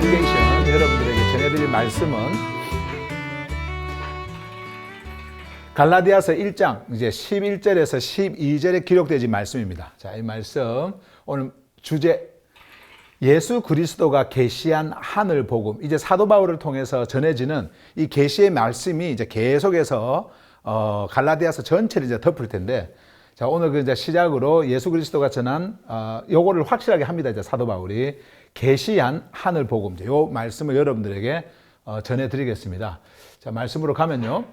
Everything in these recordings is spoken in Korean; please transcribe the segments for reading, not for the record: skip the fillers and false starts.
내비게이션 여러분들에게 전해드릴 말씀은 갈라디아서 1장 이제 11절에서 12절에 기록되어진 말씀입니다. 자, 이 말씀 오늘 주제 예수 그리스도가 계시한 하늘 복음, 이제 사도 바울을 통해서 전해지는 이 계시의 말씀이 이제 계속해서 갈라디아서 전체를 이제 덮을 텐데, 자, 오늘 그 이제 시작으로 예수 그리스도가 전한 요거를 확실하게 합니다. 이제 사도 바울이 계시한 하늘 복음, 요 말씀을 여러분들에게 전해드리겠습니다. 자, 말씀으로 가면요.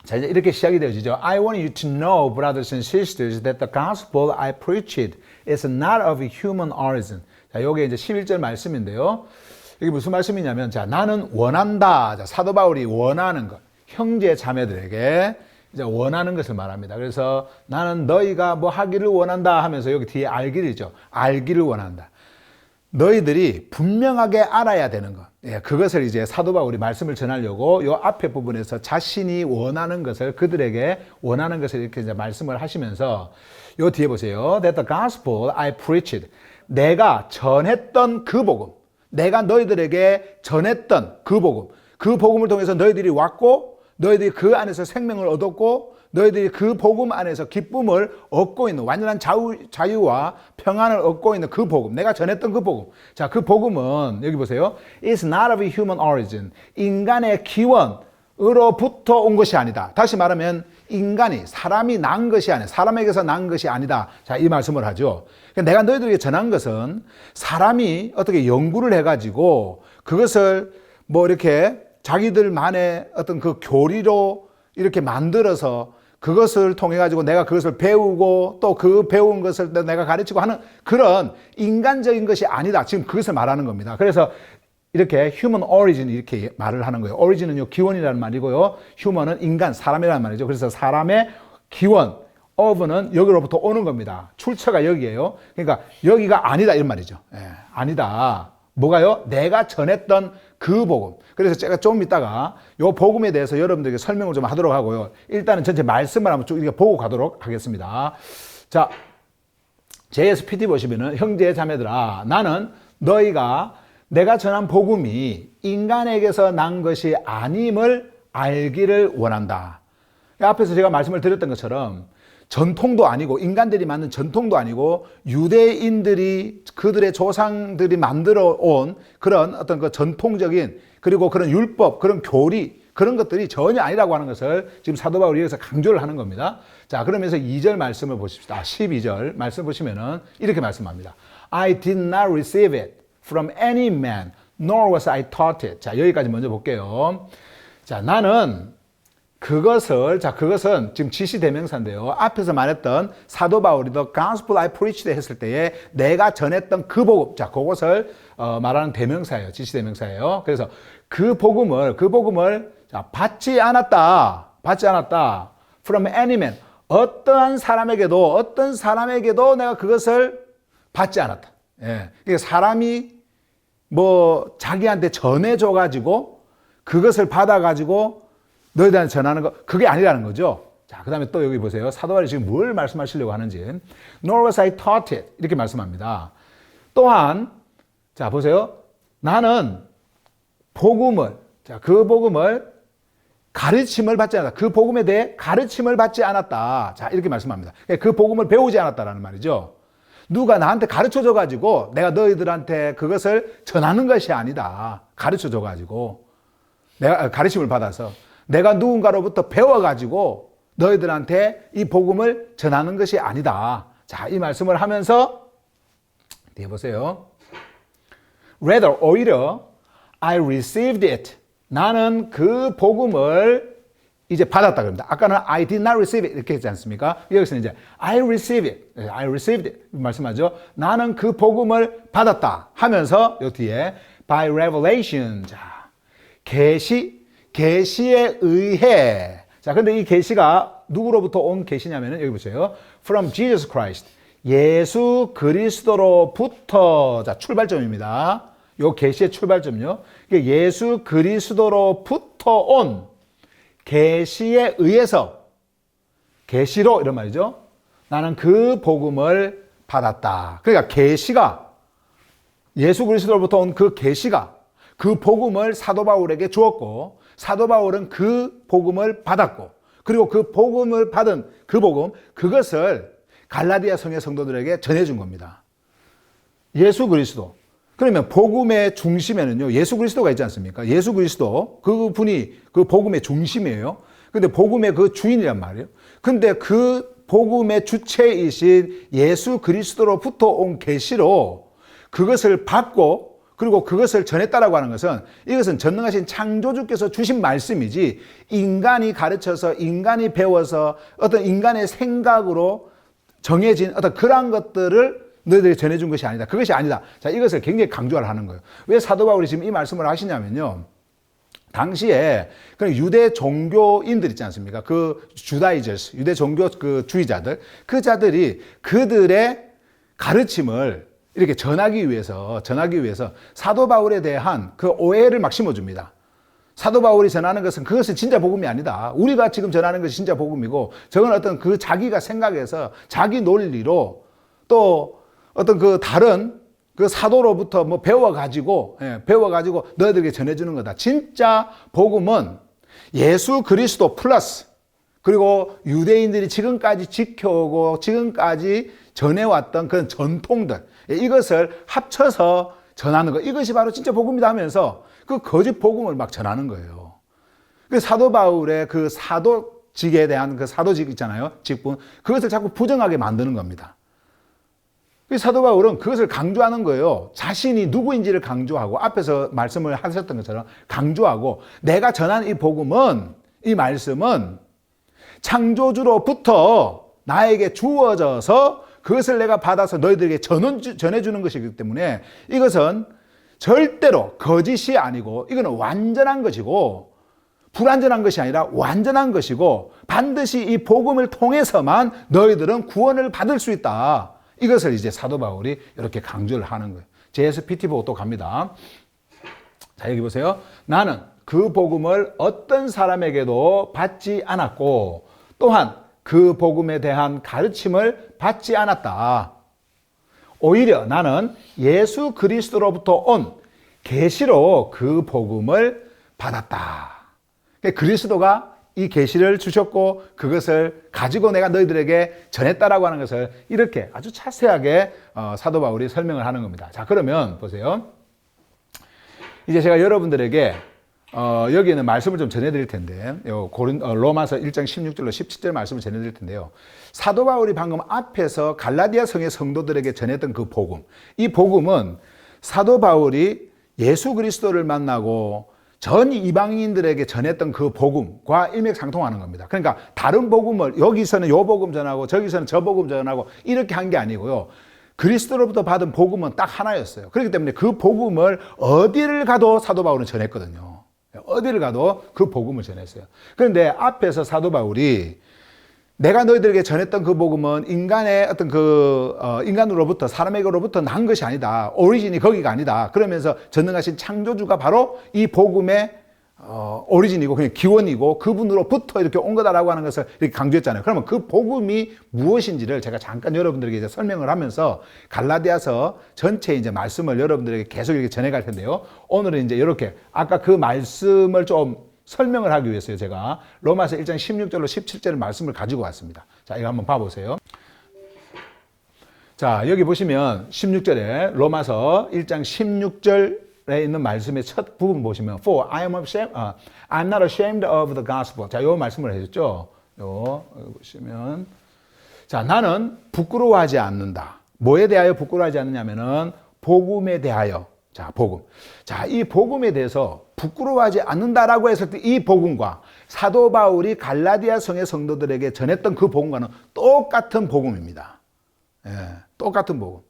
자, 이제 이렇게 시작이 되어지죠. I want you to know, brothers and sisters, that the gospel I preached is not of human origin. 자, 요게 이제 11절 말씀인데요. 이게 무슨 말씀이냐면, 자, 나는 원한다. 자, 사도 바울이 원하는 것. 형제 자매들에게 이제 원하는 것을 말합니다. 그래서 나는 너희가 뭐 하기를 원한다 하면서 여기 뒤에 알기를죠. 알기를 원한다. 너희들이 분명하게 알아야 되는 것. 예, 그것을 이제 사도 바울이 말씀을 전하려고 요 앞에 부분에서 자신이 원하는 것을, 그들에게 원하는 것을 이렇게 이제 말씀을 하시면서 요 뒤에 보세요. That the gospel I preached. 내가 전했던 그 복음. 내가 너희들에게 전했던 그 복음. 그 복음을 통해서 너희들이 왔고, 너희들이 그 안에서 생명을 얻었고, 너희들이 그 복음 안에서 기쁨을 얻고 있는 완전한 자유와 평안을 얻고 있는 그 복음, 내가 전했던 그 복음. 자, 그 복음은 여기 보세요. It's not of human origin. 인간의 기원으로부터 온 것이 아니다. 다시 말하면 인간이, 사람이 난 것이 아니다. 사람에게서 난 것이 아니다. 자, 이 말씀을 하죠. 내가 너희들에게 전한 것은 사람이 어떻게 연구를 해가지고 그것을 뭐 이렇게 자기들만의 어떤 그 교리로 이렇게 만들어서 그것을 통해 가지고 내가 그것을 배우고 또 그 배운 것을 내가 가르치고 하는 그런 인간적인 것이 아니다. 지금 그것을 말하는 겁니다. 그래서 이렇게 human origin 이렇게 말을 하는 거예요. origin은요, 기원이라는 말이고요. human은 인간, 사람이라는 말이죠. 그래서 사람의 기원, of는 여기로부터 오는 겁니다. 출처가 여기예요. 그러니까 여기가 아니다 이런 말이죠. 예, 아니다. 뭐가요? 내가 전했던 그 복음. 그래서 제가 좀 이따가 요 복음에 대해서 여러분들에게 설명을 좀 하도록 하고요. 일단은 전체 말씀을 한번 쭉 이렇게 보고 가도록 하겠습니다. 자, JSPT 보시면은 형제 자매들아, 나는 너희가 내가 전한 복음이 인간에게서 난 것이 아님을 알기를 원한다. 앞에서 제가 말씀을 드렸던 것처럼 전통도 아니고, 인간들이 만든 전통도 아니고, 유대인들이 그들의 조상들이 만들어 온 그런 어떤 그 전통적인, 그리고 그런 율법, 그런 교리, 그런 것들이 전혀 아니라고 하는 것을 지금 사도 바울이 여기서 강조를 하는 겁니다. 자, 그러면서 2절 말씀을 보십시다. 12절 말씀 보시면은 이렇게 말씀합니다. I did not receive it from any man, nor was I taught it. 자, 여기까지 먼저 볼게요. 자, 나는 그것은 지금 지시대명사인데요. 앞에서 말했던 사도 바울이 the gospel I preached 했을 때에 내가 전했던 그 복음, 자, 그것을 말하는 대명사예요. 지시대명사예요. 그래서 그 복음을 자, 받지 않았다. from any man. 어떤 사람에게도 내가 그것을 받지 않았다. 예. 그러니까 사람이 뭐 자기한테 전해줘가지고 그것을 받아가지고 너희들한테 전하는 거, 그게 아니라는 거죠. 자, 그 다음에 또 여기 보세요. 사도 바울이 지금 뭘 말씀하시려고 하는지. Nor was I taught it. 이렇게 말씀합니다. 또한, 자, 보세요. 나는 그 복음을 가르침을 받지 않았다. 그 복음에 대해 가르침을 받지 않았다. 자, 이렇게 말씀합니다. 그 복음을 배우지 않았다라는 말이죠. 누가 나한테 가르쳐줘가지고 내가 너희들한테 그것을 전하는 것이 아니다. 가르쳐줘가지고. 내가 가르침을 받아서. 내가 누군가로부터 배워가지고 너희들한테 이 복음을 전하는 것이 아니다. 자, 이 말씀을 하면서 뒤에 보세요. Rather, 오히려 I received it. 나는 그 복음을 이제 받았다 그럽니다. 아까는 I did not receive it 이렇게 했지 않습니까? 여기서는 이제 I received it 말씀하죠. 나는 그 복음을 받았다 하면서 요 뒤에 by revelation. 자, 계시에 의해. 자, 근데 이 계시가 누구로부터 온 계시냐면은 여기 보세요. From Jesus Christ. 예수 그리스도로부터. 자, 출발점입니다. 요 계시의 출발점요. 예수 그리스도로부터 온 계시에 의해서, 계시로 이런 말이죠. 나는 그 복음을 받았다. 그러니까 계시가 예수 그리스도로부터 온 그 계시가 그 복음을 사도 바울에게 주었고 사도 바울은 그 복음을 받았고 그리고 그 복음을 받은 그 복음 그것을 갈라디아 성의 성도들에게 전해준 겁니다. 예수 그리스도. 그러면 복음의 중심에는요 예수 그리스도가 있지 않습니까? 예수 그리스도 그분이 그 복음의 중심이에요. 근데 복음의 그 주인이란 말이에요. 근데 그 복음의 주체이신 예수 그리스도로부터 온 계시로 그것을 받고 그리고 그것을 전했다라고 하는 것은 이것은 전능하신 창조주께서 주신 말씀이지 인간이 가르쳐서 인간이 배워서 어떤 인간의 생각으로 정해진 어떤 그러한 것들을 너희들이 전해준 것이 아니다. 그것이 아니다. 자, 이것을 굉장히 강조를 하는 거예요. 왜 사도 바울이 지금 이 말씀을 하시냐면요. 당시에 그 유대 종교인들 있지 않습니까? 그 주다이저스, 유대 종교 그 주의자들, 그 자들이 그들의 가르침을 이렇게 전하기 위해서 사도 바울에 대한 그 오해를 막 심어줍니다. 사도 바울이 전하는 것은 그것은 진짜 복음이 아니다. 우리가 지금 전하는 것이 진짜 복음이고 저건 어떤 그 자기가 생각해서 자기 논리로 또 어떤 그 다른 그 사도로부터 뭐 배워가지고 너희들에게 전해주는 거다. 진짜 복음은 예수 그리스도 플러스 그리고 유대인들이 지금까지 지켜오고 지금까지 전해왔던 그런 전통들 이것을 합쳐서 전하는 것 이것이 바로 진짜 복음이다 하면서 그 거짓 복음을 막 전하는 거예요. 그 사도 바울의 그 사도직에 대한 그 사도직 있잖아요. 직분 그것을 자꾸 부정하게 만드는 겁니다. 사도 바울은 그것을 강조하는 거예요. 자신이 누구인지를 강조하고 앞에서 말씀을 하셨던 것처럼 강조하고 내가 전한 이 복음은 이 말씀은 창조주로부터 나에게 주어져서 그것을 내가 받아서 너희들에게 전해주는 것이기 때문에 이것은 절대로 거짓이 아니고 이거는 완전한 것이고 불완전한 것이 아니라 완전한 것이고 반드시 이 복음을 통해서만 너희들은 구원을 받을 수 있다. 이것을 이제 사도 바울이 이렇게 강조를 하는 거예요. JSPT 보고 또 갑니다. 자, 여기 보세요. 나는 그 복음을 어떤 사람에게도 받지 않았고 또한 그 복음에 대한 가르침을 받지 않았다. 오히려 나는 예수 그리스도로부터 온 계시로 그 복음을 받았다. 그리스도가 이 계시를 주셨고 그것을 가지고 내가 너희들에게 전했다라고 하는 것을 이렇게 아주 자세하게 사도 바울이 설명을 하는 겁니다. 자, 그러면 보세요. 이제 제가 여러분들에게 여기에는 말씀을 좀 전해드릴 텐데 로마서 1장 16절로 17절 말씀을 전해드릴 텐데요. 사도 바울이 방금 앞에서 갈라디아 성의 성도들에게 전했던 그 복음 이 복음은 사도 바울이 예수 그리스도를 만나고 전 이방인들에게 전했던 그 복음과 일맥상통하는 겁니다. 그러니까 다른 복음을 여기서는 요 복음 전하고 저기서는 저 복음 전하고 이렇게 한 게 아니고요. 그리스도로부터 받은 복음은 딱 하나였어요. 그렇기 때문에 그 복음을 어디를 가도 사도 바울은 전했거든요. 어디를 가도 그 복음을 전했어요. 그런데 앞에서 사도 바울이 내가 너희들에게 전했던 그 복음은 인간의 어떤 인간으로부터 사람에게로부터 난 것이 아니다. 오리진이 거기가 아니다. 그러면서 전능하신 창조주가 바로 이 복음의 오리진이고 그냥 기원이고 그분으로부터 이렇게 온 거다라고 하는 것을 이렇게 강조했잖아요. 그러면 그 복음이 무엇인지를 제가 잠깐 여러분들에게 이제 설명을 하면서 갈라디아서 전체 이제 말씀을 여러분들에게 계속 이렇게 전해갈 텐데요. 오늘은 이제 이렇게 아까 그 말씀을 좀 설명을 하기 위해서요. 제가 로마서 1장 16절로 17절 말씀을 가지고 왔습니다. 자, 이거 한번 봐보세요. 자, 여기 보시면 16절에 로마서 1장 16절에 있는 말씀의 첫 부분 보시면 For I am I'm not ashamed of the gospel. 자, 요 말씀을 해줬죠. 요 보시면 자, 나는 부끄러워하지 않는다. 뭐에 대하여 부끄러워하지 않느냐면은 복음에 대하여. 자, 복음. 자, 이 복음에 대해서 부끄러워하지 않는다라고 했을 때 이 복음과 사도 바울이 갈라디아 성의 성도들에게 전했던 그 복음과는 똑같은 복음입니다. 예, 똑같은 복음.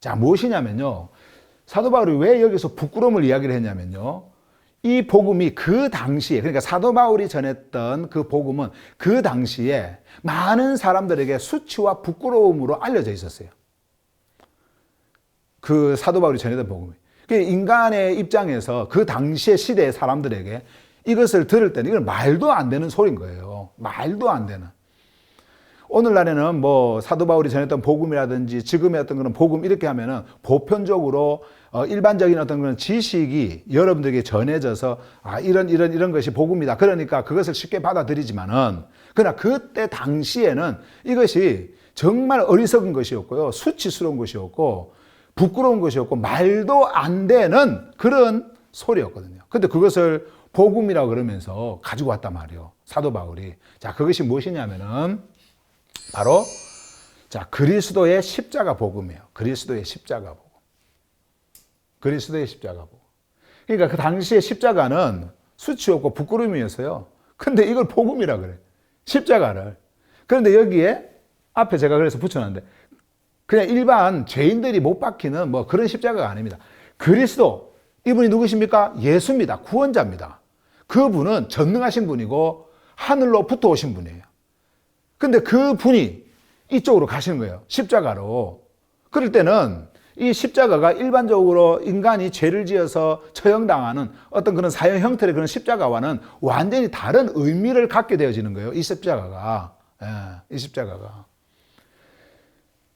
자, 무엇이냐면요. 사도 바울이 왜 여기서 부끄러움을 이야기를 했냐면요. 이 복음이 그 당시에, 그러니까 사도 바울이 전했던 그 복음은 그 당시에 많은 사람들에게 수치와 부끄러움으로 알려져 있었어요. 그 사도 바울이 전했던 복음이. 인간의 입장에서 그 당시의 시대의 사람들에게 이것을 들을 때는 이건 말도 안 되는 소리인 거예요. 말도 안 되는. 오늘날에는 뭐 사도 바울이 전했던 복음이라든지 지금의 어떤 그런 복음 이렇게 하면은 보편적으로 일반적인 어떤 그런 지식이 여러분들에게 전해져서 이런 것이 복음이다. 그러니까 그것을 쉽게 받아들이지만은 그러나 그때 당시에는 이것이 정말 어리석은 것이었고요. 수치스러운 것이었고 부끄러운 것이었고 말도 안 되는 그런 소리였거든요. 근데 그것을 복음이라고 그러면서 가지고 왔단 말이에요. 사도 바울이. 자, 그것이 무엇이냐면은 바로 자, 그리스도의 십자가 복음이에요. 그리스도의 십자가 복음. 그리스도의 십자가 복음. 그러니까 그 당시에 십자가는 수치였고 부끄러움이었어요. 근데 이걸 복음이라 그래. 십자가를. 그런데 여기에 앞에 제가 그래서 붙여놨는데 그냥 일반 죄인들이 못 박히는 뭐 그런 십자가가 아닙니다. 그리스도, 이분이 누구십니까? 예수입니다. 구원자입니다. 그분은 전능하신 분이고 하늘로부터 오신 분이에요. 근데 그 분이 이쪽으로 가시는 거예요. 십자가로. 그럴 때는 이 십자가가 일반적으로 인간이 죄를 지어서 처형당하는 어떤 그런 사형 형태의 그런 십자가와는 완전히 다른 의미를 갖게 되어지는 거예요. 이 십자가가. 이 십자가가.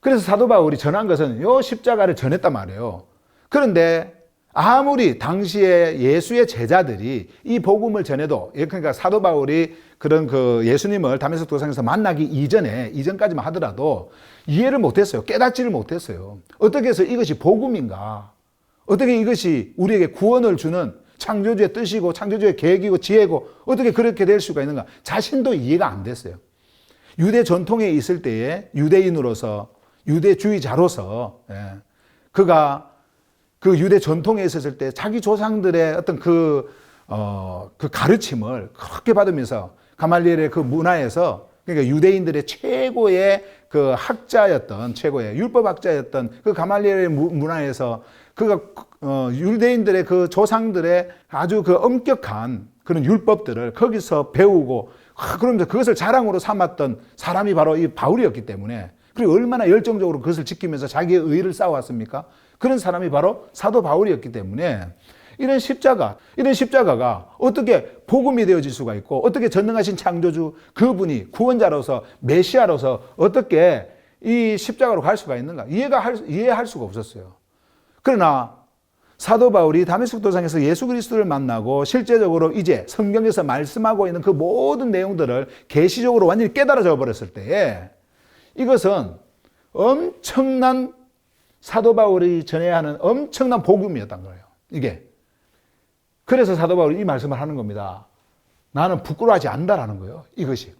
그래서 사도 바울이 전한 것은 이 십자가를 전했단 말이에요. 그런데 아무리 당시에 예수의 제자들이 이 복음을 전해도, 그러니까 사도 바울이 그런 그 예수님을 다메섹 도상에서 만나기 이전까지만 하더라도 이해를 못했어요. 깨닫지를 못했어요. 어떻게 해서 이것이 복음인가? 어떻게 이것이 우리에게 구원을 주는 창조주의 뜻이고 창조주의 계획이고 지혜고 어떻게 그렇게 될 수가 있는가? 자신도 이해가 안 됐어요. 유대 전통에 있을 때에 유대인으로서 유대주의자로서 그가 그 유대 전통에 있었을 때 자기 조상들의 어떤 그 가르침을 그렇게 받으면서 가말리엘의 그 문화에서 그러니까 유대인들의 최고의 그 학자였던 최고의 율법학자였던 그 가말리엘의 문화에서 그가 유대인들의 그 조상들의 아주 그 엄격한 그런 율법들을 거기서 배우고 그러면서 그것을 자랑으로 삼았던 사람이 바로 이 바울이었기 때문에 그리고 얼마나 열정적으로 그것을 지키면서 자기의 의를 쌓아왔습니까? 그런 사람이 바로 사도 바울이었기 때문에 이런 십자가가 어떻게 복음이 되어질 수가 있고 어떻게 전능하신 창조주 그분이 구원자로서 메시아로서 어떻게 이 십자가로 갈 수가 있는가 이해할 수가 없었어요. 그러나 사도 바울이 다메섹 도상에서 예수 그리스도를 만나고 실제적으로 이제 성경에서 말씀하고 있는 그 모든 내용들을 계시적으로 완전히 깨달아져 버렸을 때에 이것은 엄청난 사도 바울이 전해야 하는 엄청난 복음이었던 거예요. 이게. 그래서 사도 바울이 이 말씀을 하는 겁니다. 나는 부끄러워하지 않는다라는 거예요. 이것이.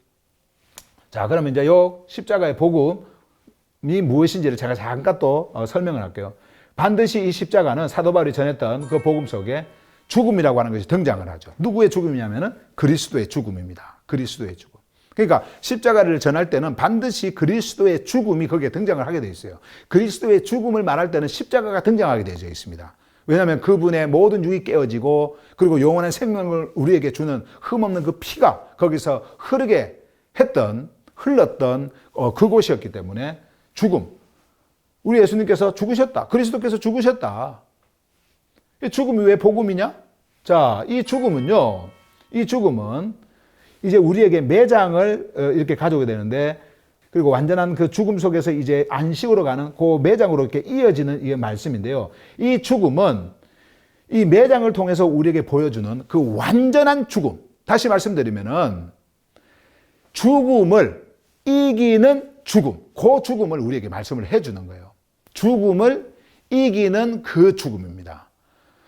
자, 그러면 이제 요 십자가의 복음이 무엇인지를 제가 잠깐 또 설명을 할게요. 반드시 이 십자가는 사도 바울이 전했던 그 복음 속에 죽음이라고 하는 것이 등장을 하죠. 누구의 죽음이냐면은 그리스도의 죽음입니다. 그리스도의 죽음. 그러니까 십자가를 전할 때는 반드시 그리스도의 죽음이 거기에 등장을 하게 되어 있어요. 그리스도의 죽음을 말할 때는 십자가가 등장하게 되어 있습니다. 왜냐하면 그분의 모든 육이 깨어지고 그리고 영원한 생명을 우리에게 주는 흠없는 그 피가 거기서 흘렀던 그곳이었기 때문에 죽음. 우리 예수님께서 죽으셨다. 그리스도께서 죽으셨다. 이 죽음이 왜 복음이냐? 자, 이 죽음은 이제 우리에게 매장을 이렇게 가져오게 되는데 그리고 완전한 그 죽음 속에서 이제 안식으로 가는 그 매장으로 이렇게 이어지는 이 말씀인데요. 이 죽음은 이 매장을 통해서 우리에게 보여주는 그 완전한 죽음. 다시 말씀드리면은 죽음을 이기는 죽음. 그 죽음을 우리에게 말씀을 해주는 거예요. 죽음을 이기는 그 죽음입니다.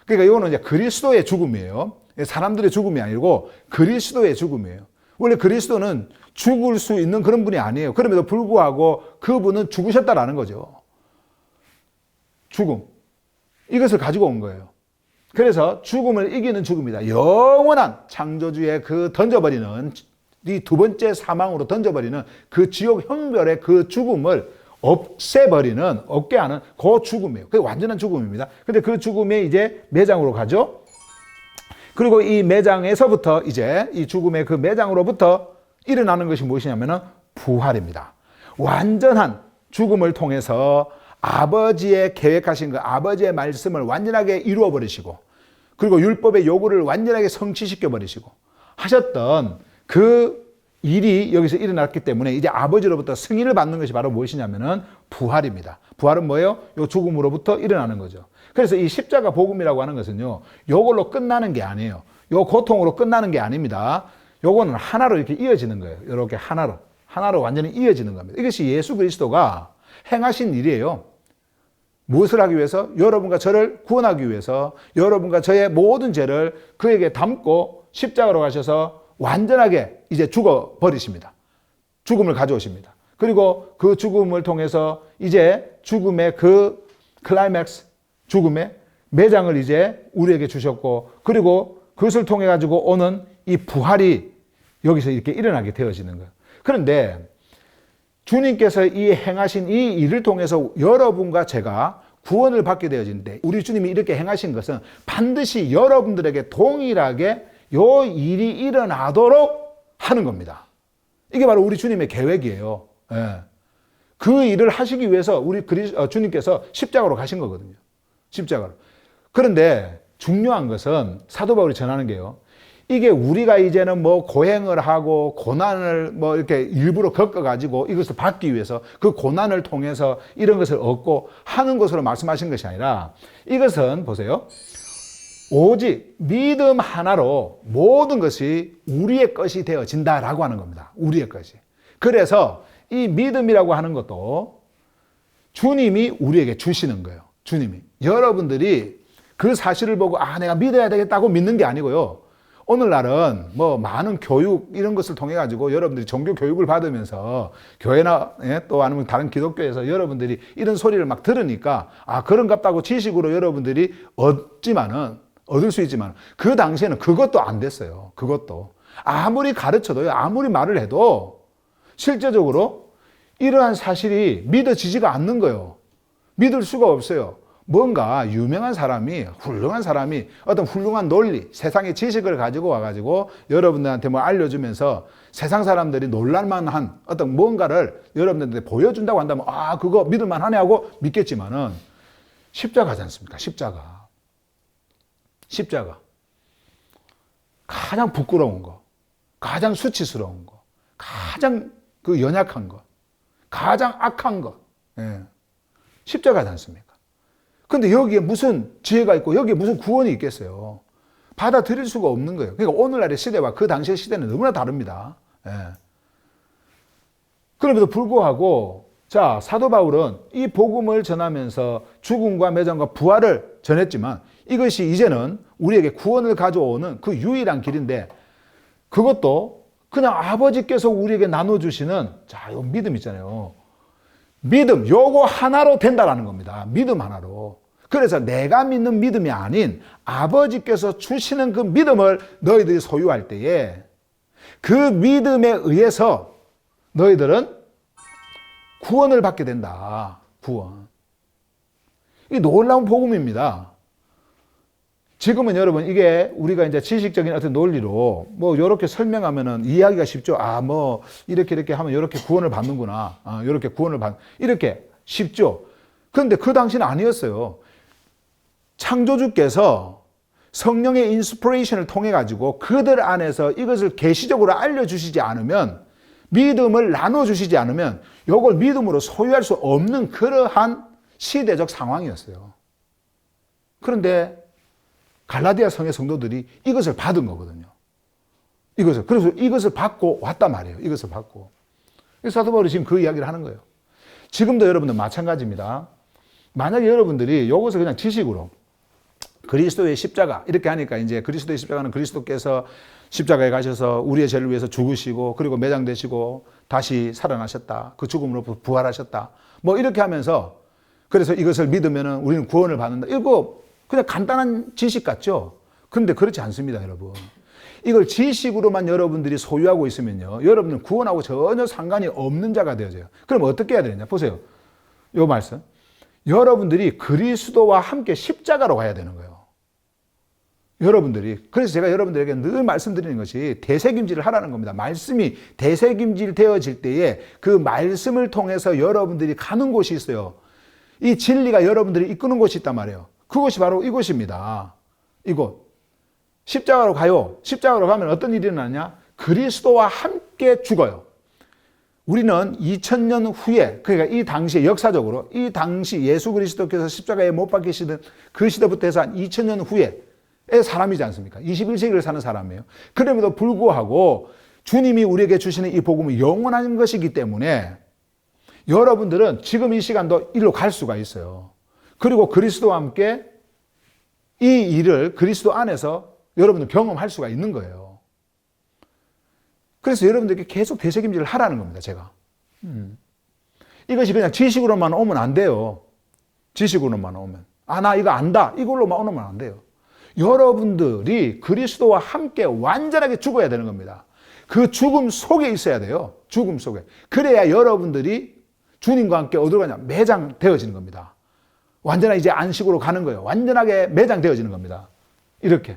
그러니까 이거는 이제 그리스도의 죽음이에요. 사람들의 죽음이 아니고 그리스도의 죽음이에요. 원래 그리스도는 죽을 수 있는 그런 분이 아니에요. 그럼에도 불구하고 그분은 죽으셨다라는 거죠. 죽음. 이것을 가지고 온 거예요. 그래서 죽음을 이기는 죽음이다. 영원한 창조주의 그 던져버리는 이 두 번째 사망으로 던져버리는 그 지옥 형벌의 그 죽음을 없게 하는 그 죽음이에요. 그게 완전한 죽음입니다. 근데 그 죽음이 이제 매장으로 가죠. 그리고 이 매장에서부터 이제 이 죽음의 그 매장으로부터 일어나는 것이 무엇이냐면은 부활입니다. 완전한 죽음을 통해서 아버지의 계획하신 그 아버지의 말씀을 완전하게 이루어 버리시고 그리고 율법의 요구를 완전하게 성취시켜 버리시고 하셨던 그 일이 여기서 일어났기 때문에 이제 아버지로부터 승인을 받는 것이 바로 무엇이냐면은 부활입니다. 부활은 뭐예요? 요 죽음으로부터 일어나는 거죠. 그래서 이 십자가 복음이라고 하는 것은요, 요걸로 끝나는 게 아니에요. 요 고통으로 끝나는 게 아닙니다. 요거는 하나로 이렇게 이어지는 거예요. 이렇게 하나로 완전히 이어지는 겁니다. 이것이 예수 그리스도가 행하신 일이에요. 무엇을 하기 위해서? 여러분과 저를 구원하기 위해서 여러분과 저의 모든 죄를 그에게 담고 십자가로 가셔서 완전하게 이제 죽어버리십니다. 죽음을 가져오십니다. 그리고 그 죽음을 통해서 이제 죽음의 그 클라이맥스, 죽음의 매장을 이제 우리에게 주셨고, 그리고 그것을 통해 가지고 오는 이 부활이 여기서 이렇게 일어나게 되어지는 거예요. 그런데 주님께서 이 행하신 이 일을 통해서 여러분과 제가 구원을 받게 되어지는데, 우리 주님이 이렇게 행하신 것은 반드시 여러분들에게 동일하게 요 일이 일어나도록 하는 겁니다. 이게 바로 우리 주님의 계획이에요. 예. 그 일을 하시기 위해서 주님께서 십자가로 가신 거거든요. 십자가로. 그런데 중요한 것은 사도 바울이 전하는 게요, 이게 우리가 이제는 뭐 고행을 하고 고난을 뭐 이렇게 일부러 겪어가지고 이것을 받기 위해서 그 고난을 통해서 이런 것을 얻고 하는 것으로 말씀하신 것이 아니라, 이것은 보세요, 오직 믿음 하나로 모든 것이 우리의 것이 되어진다라고 하는 겁니다. 우리의 것이. 그래서 이 믿음이라고 하는 것도 주님이 우리에게 주시는 거예요. 주님이. 여러분들이 그 사실을 보고 내가 믿어야 되겠다고 믿는 게 아니고요. 오늘날은 뭐 많은 교육 이런 것을 통해 가지고 여러분들이 종교 교육을 받으면서 교회나 또 아니면 다른 기독교에서 여러분들이 이런 소리를 막 들으니까 그런갑다고 지식으로 여러분들이 얻을 수 있지만, 그 당시에는 그것도 안 됐어요. 그것도 아무리 가르쳐도요, 아무리 말을 해도 실제적으로 이러한 사실이 믿어지지가 않는 거예요. 믿을 수가 없어요. 뭔가 유명한 사람이, 훌륭한 사람이 어떤 훌륭한 논리, 세상의 지식을 가지고 와가지고 여러분들한테 뭐 알려주면서 세상 사람들이 놀랄만한 어떤 뭔가를 여러분들한테 보여준다고 한다면 그거 믿을만하네 하고 믿겠지만은, 십자가지 않습니까? 십자가. 가장 부끄러운 거, 가장 수치스러운 거, 가장 그 연약한 거, 가장 악한 거. 십자가지 않습니까? 근데 여기에 무슨 지혜가 있고 여기에 무슨 구원이 있겠어요? 받아들일 수가 없는 거예요. 그러니까 오늘날의 시대와 그 당시의 시대는 너무나 다릅니다. 그럼에도 불구하고 사도 바울은 이 복음을 전하면서 죽음과 매장과 부활을 전했지만, 이것이 이제는 우리에게 구원을 가져오는 그 유일한 길인데, 그것도 그냥 아버지께서 우리에게 나눠주시는 요 믿음 있잖아요. 믿음, 요거 하나로 된다라는 겁니다. 믿음 하나로. 그래서 내가 믿는 믿음이 아닌 아버지께서 주시는 그 믿음을 너희들이 소유할 때에, 그 믿음에 의해서 너희들은 구원을 받게 된다. 구원. 이 놀라운 복음입니다. 지금은 여러분, 이게 우리가 이제 지식적인 어떤 논리로 뭐 이렇게 설명하면은 이해하기가 쉽죠. 뭐 이렇게 하면 이렇게 구원을 받는구나. 이렇게 쉽죠. 그런데 그 당시는 아니었어요. 창조주께서 성령의 인스피레이션을 통해 가지고 그들 안에서 이것을 계시적으로 알려주시지 않으면, 믿음을 나눠주시지 않으면 이걸 믿음으로 소유할 수 없는 그러한 시대적 상황이었어요. 그런데 갈라디아 성의 성도들이 이것을 받은 거거든요. 그래서 이것을 받고 왔단 말이에요. 이것을 받고. 사도 바울이 지금 그 이야기를 하는 거예요. 지금도 여러분들 마찬가지입니다. 만약에 여러분들이 이것을 그냥 지식으로 그리스도의 십자가 이렇게 하니까, 이제 그리스도의 십자가는 그리스도께서 십자가에 가셔서 우리의 죄를 위해서 죽으시고 그리고 매장되시고 다시 살아나셨다. 그 죽음으로부터 부활하셨다. 뭐 이렇게 하면서, 그래서 이것을 믿으면 우리는 구원을 받는다. 이거 그냥 간단한 지식 같죠? 그런데 그렇지 않습니다, 여러분. 이걸 지식으로만 여러분들이 소유하고 있으면요, 여러분은 구원하고 전혀 상관이 없는 자가 되어져요. 그럼 어떻게 해야 되느냐? 보세요. 이 말씀. 여러분들이 그리스도와 함께 십자가로 가야 되는 거예요. 여러분들이. 그래서 제가 여러분들에게 늘 말씀드리는 것이 되새김질을 하라는 겁니다. 말씀이 되새김질 되어질 때에 그 말씀을 통해서 여러분들이 가는 곳이 있어요. 이 진리가 여러분들이 이끄는 곳이 있단 말이에요. 그것이 바로 이곳입니다. 이곳. 십자가로 가요. 십자가로 가면 어떤 일이 일어나냐? 그리스도와 함께 함께 죽어요. 우리는 2000년 후에, 그러니까 이 당시에 역사적으로 이 당시 예수 그리스도께서 십자가에 못 박히시던 그 시대부터 해서 한 2000년 후에의 사람이지 않습니까? 21세기를 사는 사람이에요. 그럼에도 불구하고 주님이 우리에게 주시는 이 복음은 영원한 것이기 때문에 여러분들은 지금 이 시간도 일로 갈 수가 있어요. 그리고 그리스도와 함께 이 일을 그리스도 안에서 여러분들 경험할 수가 있는 거예요. 그래서 여러분들께 계속 되새김질을 하라는 겁니다, 제가. 이것이 그냥 지식으로만 오면 안 돼요. 지식으로만 오면. 아, 나 이거 안다. 이걸로만 오면 안 돼요. 여러분들이 그리스도와 함께 완전하게 죽어야 되는 겁니다. 그 죽음 속에 있어야 돼요. 죽음 속에. 그래야 여러분들이 주님과 함께 어디로 가냐? 매장되어지는 겁니다. 완전하게 이제 안식으로 가는 거예요. 완전하게 매장되어지는 겁니다. 이렇게.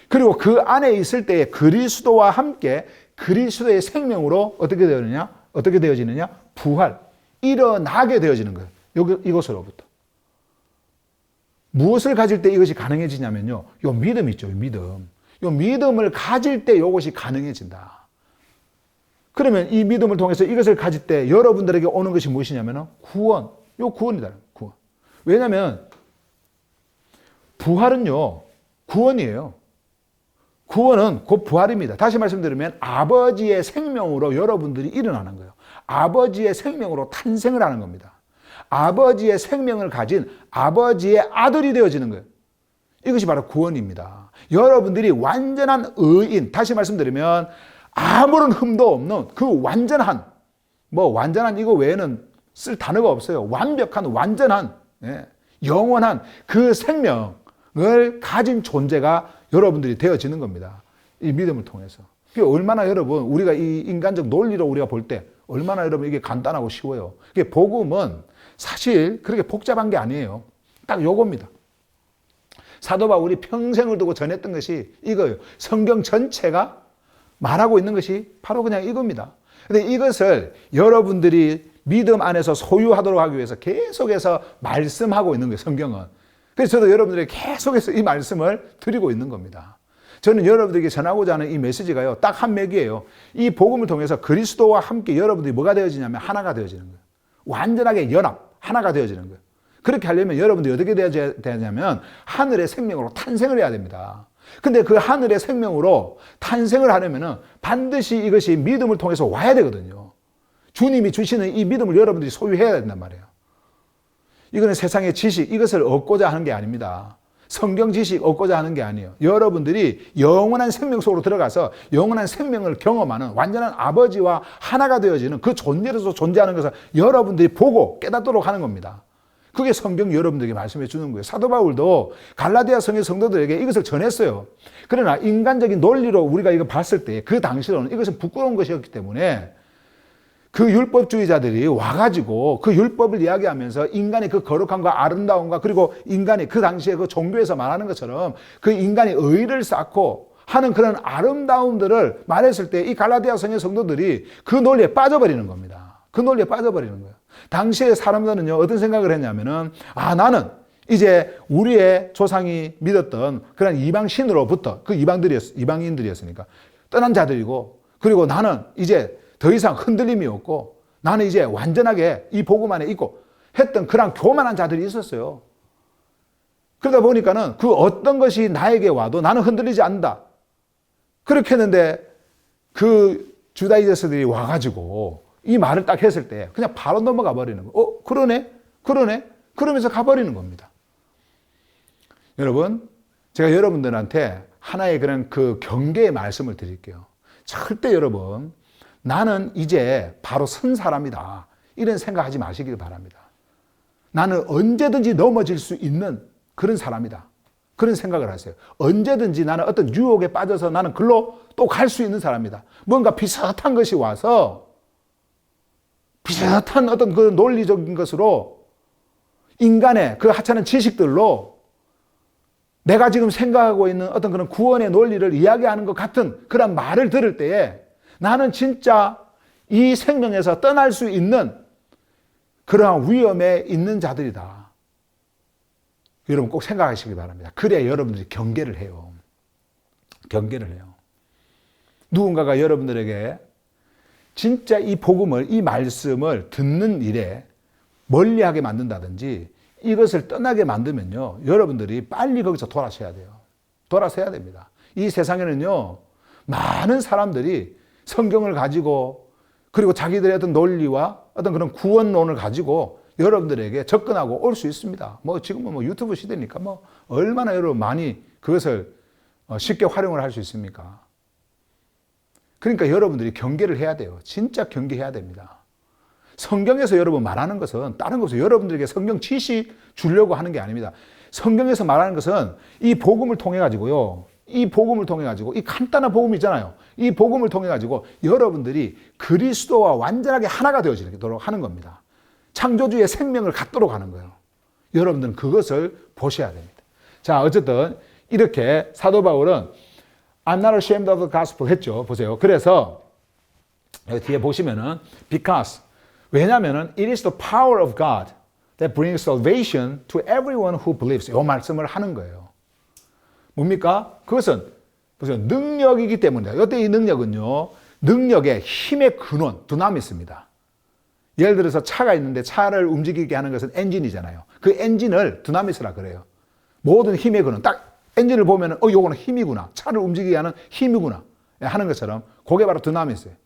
그리고 그 안에 있을 때에 그리스도와 함께 그리스도의 생명으로 어떻게 되느냐? 어떻게 되어지느냐? 부활. 일어나게 되어지는 거예요. 이것으로부터. 무엇을 가질 때 이것이 가능해지냐면요. 요 믿음 있죠. 요 믿음. 요 믿음을 가질 때 이것이 가능해진다. 그러면 이 믿음을 통해서 이것을 가질 때 여러분들에게 오는 것이 무엇이냐면 구원. 요 구원이다. 구원. 왜냐하면 부활은요. 구원이에요. 구원은 곧 부활입니다. 다시 말씀드리면 아버지의 생명으로 여러분들이 일어나는 거예요. 아버지의 생명으로 탄생을 하는 겁니다. 아버지의 생명을 가진 아버지의 아들이 되어지는 거예요. 이것이 바로 구원입니다. 여러분들이 완전한 의인, 다시 말씀드리면 아무런 흠도 없는 그 완전한, 완전한 이거 외에는 쓸 단어가 없어요. 완벽한, 완전한, 영원한 그 생명을 가진 존재가 여러분들이 되어지는 겁니다. 이 믿음을 통해서. 얼마나 여러분, 우리가 이 인간적 논리로 우리가 볼 때 얼마나 여러분 이게 간단하고 쉬워요. 이게 복음은 사실 그렇게 복잡한 게 아니에요. 딱 요겁니다. 사도 바울이 평생을 두고 전했던 것이 이거예요. 성경 전체가 말하고 있는 것이 바로 그냥 이겁니다. 근데 이것을 여러분들이 믿음 안에서 소유하도록 하기 위해서 계속해서 말씀하고 있는 거예요, 성경은. 그래서 저도 여러분들에게 계속해서 이 말씀을 드리고 있는 겁니다. 저는 여러분들에게 전하고자 하는 이 메시지가요, 딱 한 맥이에요. 이 복음을 통해서 그리스도와 함께 여러분들이 뭐가 되어지냐면 하나가 되어지는 거예요. 완전하게 연합, 하나가 되어지는 거예요. 그렇게 하려면 여러분들이 어떻게 되어야 되냐면 하늘의 생명으로 탄생을 해야 됩니다. 근데 그 하늘의 생명으로 탄생을 하려면 반드시 이것이 믿음을 통해서 와야 되거든요. 주님이 주시는 이 믿음을 여러분들이 소유해야 된단 말이에요. 이거는 세상의 지식, 이것을 얻고자 하는 게 아닙니다. 성경 지식 얻고자 하는 게 아니에요. 여러분들이 영원한 생명 속으로 들어가서 영원한 생명을 경험하는 완전한 아버지와 하나가 되어지는 그 존재로서 존재하는 것을 여러분들이 보고 깨닫도록 하는 겁니다. 그게 성경 여러분들에게 말씀해 주는 거예요. 사도 바울도 갈라디아 성의 성도들에게 이것을 전했어요. 그러나 인간적인 논리로 우리가 이거 봤을 때 그 당시로는 이것은 부끄러운 것이었기 때문에 그 율법주의자들이 와가지고 그 율법을 이야기하면서 인간의 그 거룩함과 아름다움과 그리고 인간이 그 당시에 그 종교에서 말하는 것처럼 그 인간이 의를 쌓고 하는 그런 아름다움들을 말했을 때 이 갈라디아 성의 성도들이 그 논리에 빠져버리는 겁니다. 그 논리에 빠져버리는 거예요. 당시의 사람들은요, 어떤 생각을 했냐면은, 나는 이제 우리의 조상이 믿었던 그런 이방신으로부터, 그 이방인들이었으니까 떠난 자들이고, 그리고 나는 이제 더 이상 흔들림이 없고 나는 이제 완전하게 이 복음 안에 있고 했던 그런 교만한 자들이 있었어요. 그러다 보니까는 그 어떤 것이 나에게 와도 나는 흔들리지 않는다. 그렇게 했는데 그 주다이저스들이 와가지고 이 말을 딱 했을 때 그냥 바로 넘어가 버리는 거예요. 그러네? 그러면서 가버리는 겁니다. 여러분, 제가 여러분들한테 하나의 그런 그 경계의 말씀을 드릴게요. 절대 여러분, 나는 이제 바로 선 사람이다. 이런 생각하지 마시길 바랍니다. 나는 언제든지 넘어질 수 있는 그런 사람이다. 그런 생각을 하세요. 언제든지 나는 어떤 유혹에 빠져서 나는 글로 또 갈 수 있는 사람이다. 뭔가 비슷한 것이 와서 비슷한 어떤 그 논리적인 것으로 인간의 그 하찮은 지식들로 내가 지금 생각하고 있는 어떤 그런 구원의 논리를 이야기하는 것 같은 그런 말을 들을 때에 나는 진짜 이 생명에서 떠날 수 있는 그러한 위험에 있는 자들이다. 여러분 꼭 생각하시기 바랍니다. 그래야 여러분들이 경계를 해요. 경계를 해요. 누군가가 여러분들에게 진짜 이 복음을, 이 말씀을 듣는 일에 멀리하게 만든다든지 이것을 떠나게 만들면요, 여러분들이 빨리 거기서 돌아서야 돼요. 돌아서야 됩니다. 이 세상에는요, 많은 사람들이 성경을 가지고 그리고 자기들의 어떤 논리와 어떤 그런 구원론을 가지고 여러분들에게 접근하고 올 수 있습니다. 뭐 지금은 뭐 유튜브 시대니까 뭐 얼마나 여러분 많이 그것을 쉽게 활용을 할 수 있습니까? 그러니까 여러분들이 경계를 해야 돼요. 진짜 경계해야 됩니다. 성경에서 여러분 말하는 것은 다른 것은 여러분들에게 성경 지식 주려고 하는 게 아닙니다. 성경에서 말하는 것은 이 복음을 통해 가지고요. 이 복음을 통해 가지고 이 간단한 복음이잖아요. 이 복음을 통해 가지고 여러분들이 그리스도와 완전하게 하나가 되어지도록 하는 겁니다. 창조주의 생명을 갖도록 하는 거예요. 여러분들은 그것을 보셔야 됩니다. 자, 어쨌든 이렇게 사도 바울은 I'm not ashamed of the gospel 했죠. 보세요. 그래서 여기 뒤에 보시면은 because 왜냐하면은 it is the power of God that brings salvation to everyone who believes. 이 말씀을 하는 거예요. 뭡니까? 그것은 보세요. 능력이기 때문이다. 이때 이 능력은요, 능력의 힘의 근원, 두나미스입니다. 예를 들어서 차가 있는데 차를 움직이게 하는 것은 엔진이잖아요. 그 엔진을 두나미스라 그래요. 모든 힘의 근원, 딱 엔진을 보면 요거는 힘이구나. 차를 움직이게 하는 힘이구나 하는 것처럼 그게 바로 두나미스예요.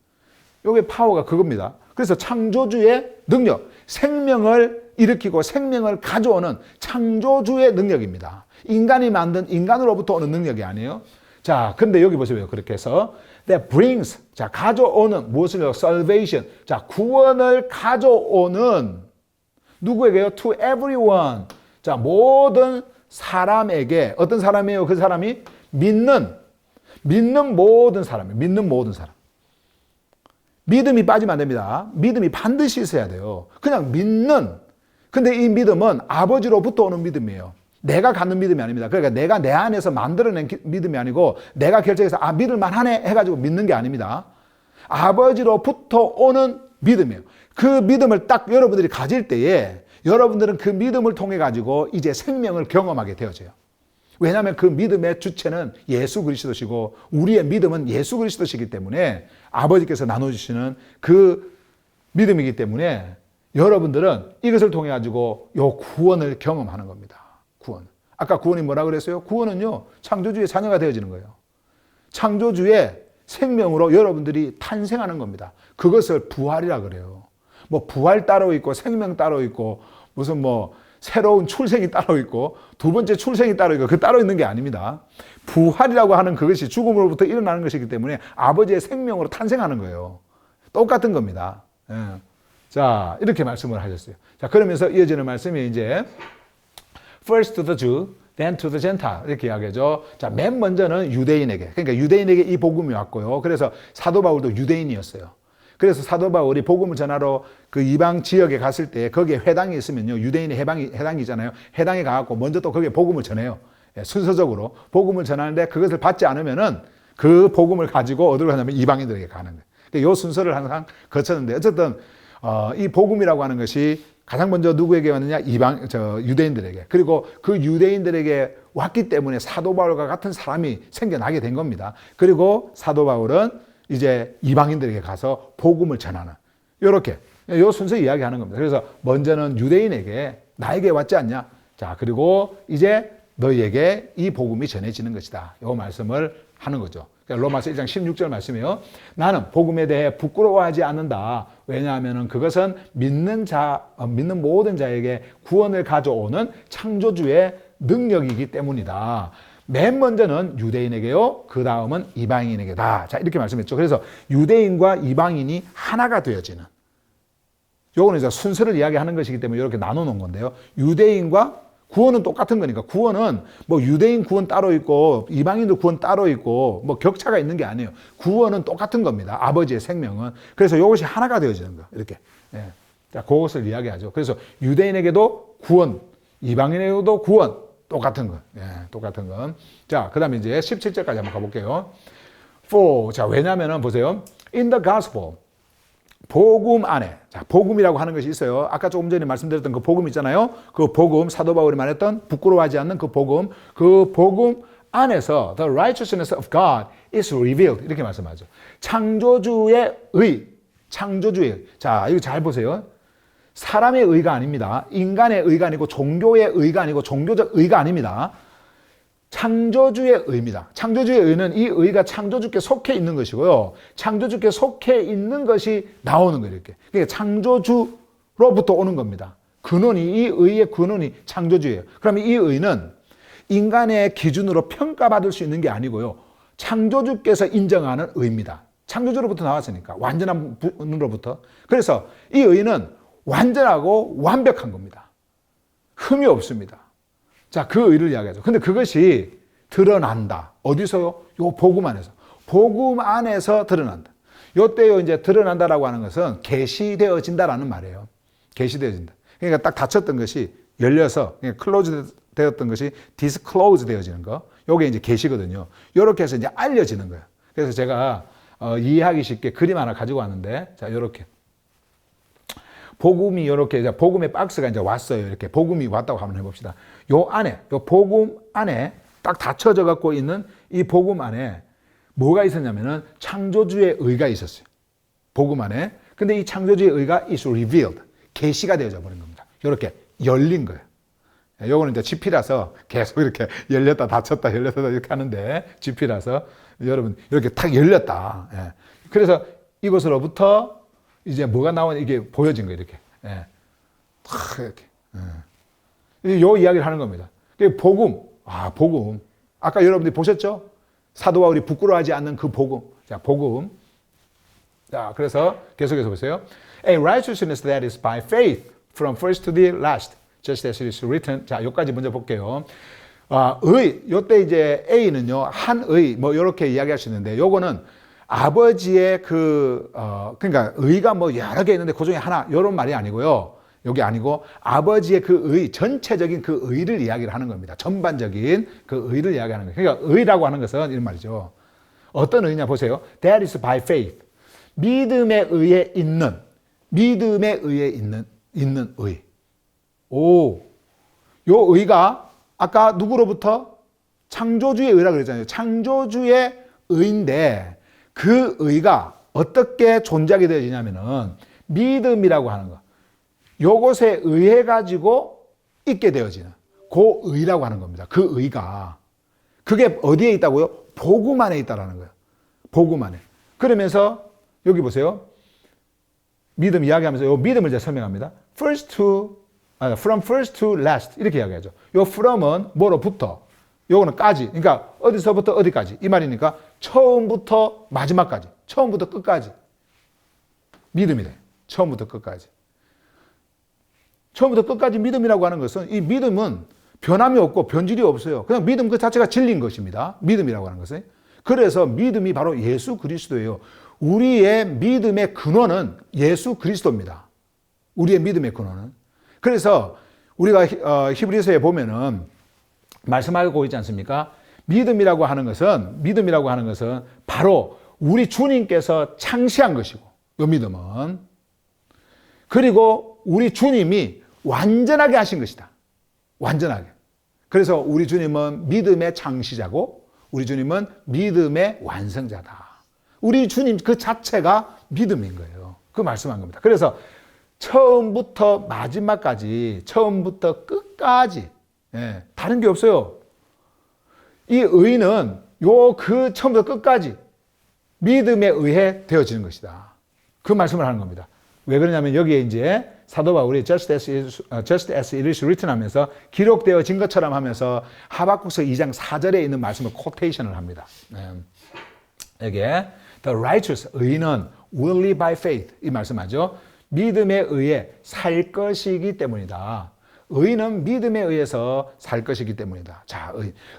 요게 파워가 그겁니다. 그래서 창조주의 능력, 생명을 일으키고 생명을 가져오는 창조주의 능력입니다. 인간이 만든 인간으로부터 오는 능력이 아니에요. 자, 근데 여기 보세요. 그렇게 해서 that brings, 자, 가져오는 무엇을요? salvation, 자, 구원을 가져오는 누구에게요? to everyone, 자, 모든 사람에게. 어떤 사람이에요? 그 사람이 믿는 모든 사람이에요. 믿는 모든 사람. 믿음이 빠지면 안 됩니다. 믿음이 반드시 있어야 돼요. 그냥 믿는. 근데 이 믿음은 아버지로부터 오는 믿음이에요. 내가 갖는 믿음이 아닙니다. 그러니까 내가 내 안에서 만들어낸 믿음이 아니고 내가 결정해서 믿을만 하네 해가지고 믿는 게 아닙니다. 아버지로부터 오는 믿음이에요. 그 믿음을 딱 여러분들이 가질 때에 여러분들은 그 믿음을 통해 가지고 이제 생명을 경험하게 되어져요. 왜냐하면 그 믿음의 주체는 예수 그리스도시고 우리의 믿음은 예수 그리스도시기 때문에 아버지께서 나눠주시는 그 믿음이기 때문에 여러분들은 이것을 통해 가지고 요 구원을 경험하는 겁니다. 구원. 아까 구원이 뭐라 그랬어요? 구원은요, 창조주의 자녀가 되어지는 거예요. 창조주의 생명으로 여러분들이 탄생하는 겁니다. 그것을 부활이라 그래요. 뭐 부활 따로 있고 생명 따로 있고 무슨 뭐 새로운 출생이 따로 있고 두 번째 출생이 따로 있고 그 따로 있는 게 아닙니다. 부활이라고 하는 그것이 죽음으로부터 일어나는 것이기 때문에 아버지의 생명으로 탄생하는 거예요. 똑같은 겁니다. 예. 자, 이렇게 말씀을 하셨어요. 자, 그러면서 이어지는 말씀이 이제 First to the Jew, then to the Gentile 이렇게 이야기하죠. 자, 맨 먼저는 유대인에게, 그러니까 유대인에게 이 복음이 왔고요. 그래서 사도 바울도 유대인이었어요. 그래서 사도 바울이 복음을 전하러 그 이방 지역에 갔을 때 거기에 회당이 있으면요, 유대인의 회당이잖아요. 회당에 가갖고 먼저 또 거기에 복음을 전해요. 예, 순서적으로 복음을 전하는데 그것을 받지 않으면은 그 복음을 가지고 어디로 가냐면 이방인들에게 가는 거예요. 그러니까 이 순서를 항상 거쳤는데 어쨌든 이 복음이라고 하는 것이 가장 먼저 누구에게 왔느냐? 유대인들에게. 그리고 그 유대인들에게 왔기 때문에 사도 바울과 같은 사람이 생겨나게 된 겁니다. 그리고 사도 바울은 이제 이방인들에게 가서 복음을 전하는, 요렇게 요 순서 이야기하는 겁니다. 그래서 먼저는 유대인에게 나에게 왔지 않냐? 자, 그리고 이제 너희에게 이 복음이 전해지는 것이다. 요 말씀을 하는 거죠. 로마서 1장 16절 말씀이에요. 나는 복음에 대해 부끄러워하지 않는다. 왜냐하면 그것은 믿는 모든 자에게 구원을 가져오는 창조주의 능력이기 때문이다. 맨 먼저는 유대인에게요. 그 다음은 이방인에게다. 자, 이렇게 말씀했죠. 그래서 유대인과 이방인이 하나가 되어지는. 요거는 이제 순서를 이야기하는 것이기 때문에 이렇게 나눠 놓은 건데요. 유대인과 구원은 똑같은 거니까 구원은 뭐 유대인 구원 따로 있고 이방인도 구원 따로 있고 뭐 격차가 있는 게 아니에요. 구원은 똑같은 겁니다. 아버지의 생명은. 그래서 이것이 하나가 되어지는 거. 이렇게. 예. 자, 그것을 이야기하죠. 그래서 유대인에게도 구원, 이방인에게도 구원. 똑같은 것. 예, 똑같은 것. 자, 그 다음에 이제 17절까지 한번 가볼게요. For, 자, 왜냐면은 보세요. In the gospel. 복음 안에. 자, 복음이라고 하는 것이 있어요. 아까 조금 전에 말씀드렸던 그 복음 있잖아요. 그 복음, 사도 바울이 말했던 부끄러워하지 않는 그 복음 안에서 the righteousness of God is revealed. 이렇게 말씀하죠. 창조주의 의, 창조주의. 자, 이거 잘 보세요. 사람의 의가 아닙니다. 인간의 의가 아니고 종교의 의가 아니고 종교적 의가 아닙니다. 창조주의 의입니다. 창조주의 의는 이 의가 창조주께 속해 있는 것이고요. 창조주께 속해 있는 것이 나오는 거예요. 이렇게. 그러니까 창조주로부터 오는 겁니다. 근원이, 이 의의 근원이 창조주예요. 그러면 이 의는 인간의 기준으로 평가받을 수 있는 게 아니고요. 창조주께서 인정하는 의입니다. 창조주로부터 나왔으니까. 완전한 분으로부터. 그래서 이 의는 완전하고 완벽한 겁니다. 흠이 없습니다. 자, 그 의를 이야기하죠. 근데 그것이 드러난다. 어디서요? 요 복음 안에서. 복음 안에서 드러난다. 요때요, 이제 드러난다라고 하는 것은 계시되어진다라는 말이에요. 계시되어진다. 그러니까 딱 닫혔던 것이 열려서, 그러니까 클로즈 되었던 것이 디스클로즈 되어지는 거. 요게 이제 계시거든요. 요렇게 해서 이제 알려지는 거예요. 그래서 제가 이해하기 쉽게 그림 하나 가지고 왔는데, 자, 요렇게. 복음이 이렇게 복음의 박스가 이제 왔어요. 이렇게 복음이 왔다고 한번 해봅시다. 요 안에, 요 복음 안에 딱 닫혀져 갖고 있는 이 복음 안에 뭐가 있었냐면은 창조주의 의가 있었어요. 복음 안에. 근데 이 창조주의 의가 is revealed. 계시가 되어져 버린 겁니다. 이렇게 열린 거예요. 요거는 이제 GP라서 계속 이렇게 열렸다 닫혔다 열렸다 이렇게 하는데 GP라서 여러분 이렇게 탁 열렸다. 예. 그래서 이것으로부터 이제 뭐가 나오냐 이게 보여진 거예요. 이렇게. 예. 탁 이렇게. 예. 요 이야기를 하는 겁니다. 복음. 아, 복음. 아까 여러분들이 보셨죠? 사도 바울이 부끄러워하지 않는 그 복음. 자, 복음. 자, 그래서 계속해서 보세요. A righteousness that is by faith from first to the last, just as it is written. 자, 여기까지 먼저 볼게요. 의, 요때 이제 A는요, 한의, 뭐, 요렇게 이야기할 수 있는데, 요거는 아버지의 그러니까 의가 뭐 여러 개 있는데 그 중에 하나, 요런 말이 아니고요. 여기 아니고, 아버지의 그 의, 전체적인 그 의를 이야기를 하는 겁니다. 전반적인 그 의를 이야기하는 거예요. 그러니까 의라고 하는 것은 이런 말이죠. 어떤 의냐 보세요. That is by faith. 믿음에 의해 있는, 믿음에 의해 있는 의. 오, 요 의가 아까 누구로부터? 창조주의 의라고 그랬잖아요. 창조주의 의인데 그 의가 어떻게 존재하게 되어지냐면은 믿음이라고 하는 거. 요것에 의해 가지고 있게 되어지는 그 의라고 하는 겁니다. 그 의가. 그게 어디에 있다고요? 복음 안에 있다라는 거예요. 복음 안에. 그러면서 여기 보세요. 믿음 이야기하면서 요 믿음을 제가 설명합니다. from first to last 이렇게 이야기하죠. 요 from은 뭐로부터, 요거는 까지. 그러니까 어디서부터 어디까지 이 말이니까 처음부터 마지막까지, 처음부터 끝까지 믿음이래. 처음부터 끝까지. 처음부터 끝까지 믿음이라고 하는 것은 이 믿음은 변함이 없고 변질이 없어요. 그냥 믿음 그 자체가 진리인 것입니다. 믿음이라고 하는 것은. 그래서 믿음이 바로 예수 그리스도예요. 우리의 믿음의 근원은 예수 그리스도입니다. 우리의 믿음의 근원은. 그래서 우리가 히브리서에 보면은 말씀하고 있지 않습니까? 믿음이라고 하는 것은 바로 우리 주님께서 창시한 것이고, 이 믿음은. 그리고 우리 주님이 완전하게 하신 것이다. 완전하게. 그래서 우리 주님은 믿음의 창시자고, 우리 주님은 믿음의 완성자다. 우리 주님 그 자체가 믿음인 거예요. 그 말씀한 겁니다. 그래서 처음부터 마지막까지, 처음부터 끝까지, 예, 다른 게 없어요. 이 의는 그 처음부터 끝까지 믿음에 의해 되어지는 것이다. 그 말씀을 하는 겁니다. 왜 그러냐면 여기에 이제 사도 바울이 just as it is written 하면서 기록되어진 것처럼 하면서 하박국서 2장 4절에 있는 말씀을 코테이션을 합니다. 여기에 the righteous, 의인은 will live by faith 이 말씀하죠. 믿음에 의해 살 것이기 때문이다. 의인은 믿음에 의해서 살 것이기 때문이다. 자,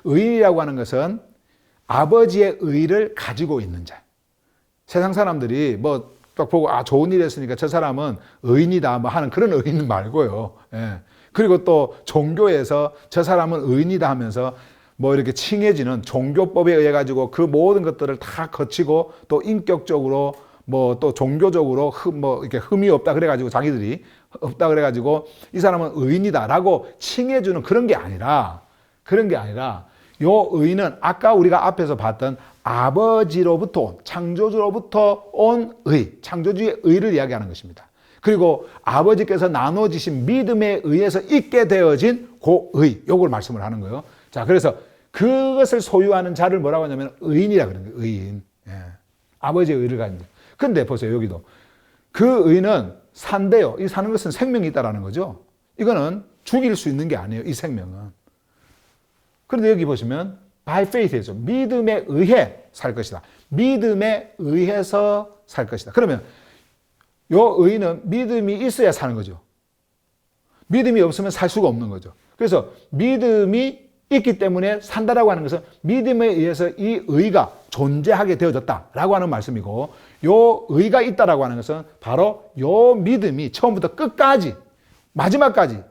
의인이라고 하는 것은 아버지의 의를 가지고 있는 자. 세상 사람들이 뭐 딱 보고 좋은 일 했으니까 저 사람은 의인이다 뭐 하는 그런 의인 말고요. 예. 그리고 또 종교에서 저 사람은 의인이다 하면서 뭐 이렇게 칭해지는 종교법에 의해 가지고 그 모든 것들을 다 거치고 또 인격적으로 뭐 또 종교적으로 뭐 이렇게 흠이 없다 그래가지고 자기들이 없다 그래가지고 이 사람은 의인이다라고 칭해주는 그런 게 아니라 요 의인은 아까 우리가 앞에서 봤던 아버지로부터 온, 창조주로부터 온 의, 창조주의 의를 이야기하는 것입니다. 그리고 아버지께서 나눠주신 믿음에 의해서 있게 되어진 그 의, 요걸 말씀을 하는 거예요. 자, 그래서 그것을 소유하는 자를 뭐라고 하냐면 의인이라 그러는 거예요. 의인. 예. 아버지의 의를 가진 자. 근데 보세요, 여기도. 그 의는 산대요. 이 사는 것은 생명이 있다라는 거죠. 이거는 죽일 수 있는 게 아니에요, 이 생명은. 그런데 여기 보시면 by faith에서 믿음에 의해 살 것이다. 믿음에 의해서 살 것이다. 그러면 요 의는 믿음이 있어야 사는 거죠. 믿음이 없으면 살 수가 없는 거죠. 그래서 믿음이 있기 때문에 산다라고 하는 것은 믿음에 의해서 이 의가 존재하게 되어졌다라고 하는 말씀이고, 요 의가 있다라고 하는 것은 바로 요 믿음이 처음부터 끝까지 마지막까지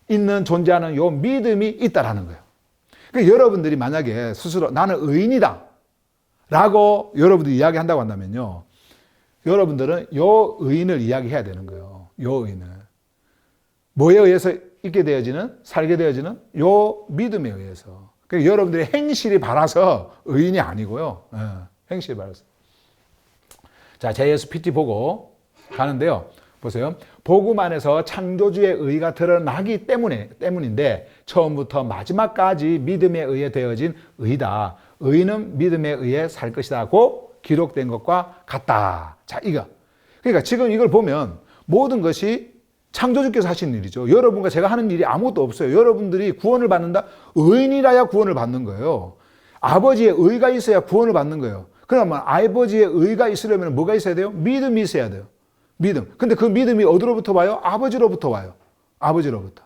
있는 존재하는 요 믿음이 있다라는 거예요. 그러니까 여러분들이 만약에 스스로 나는 의인이다 라고 여러분들이 이야기한다고 한다면요, 여러분들은 요 의인을 이야기해야 되는 거예요. 요 의인을. 뭐에 의해서 있게 되어지는, 살게 되어지는 요 믿음에 의해서. 그러니까 여러분들의 행실이 바라서 의인이 아니고요. 행실이 바라서. 자, JS PT 보고 가는데요. 보세요. 복음 안에서 창조주의 의가 드러나기 때문인데 처음부터 마지막까지 믿음에 의해 되어진 의다. 의는 믿음에 의해 살 것이라고 기록된 것과 같다. 자, 이거. 그러니까 지금 이걸 보면 모든 것이 창조주께서 하신 일이죠. 여러분과 제가 하는 일이 아무것도 없어요. 여러분들이 구원을 받는다? 의인이라야 구원을 받는 거예요. 아버지의 의가 있어야 구원을 받는 거예요. 그러면 아버지의 의가 있으려면 뭐가 있어야 돼요? 믿음이 있어야 돼요. 믿음. 근데 그 믿음이 어디로부터 와요? 아버지로부터 와요. 아버지로부터.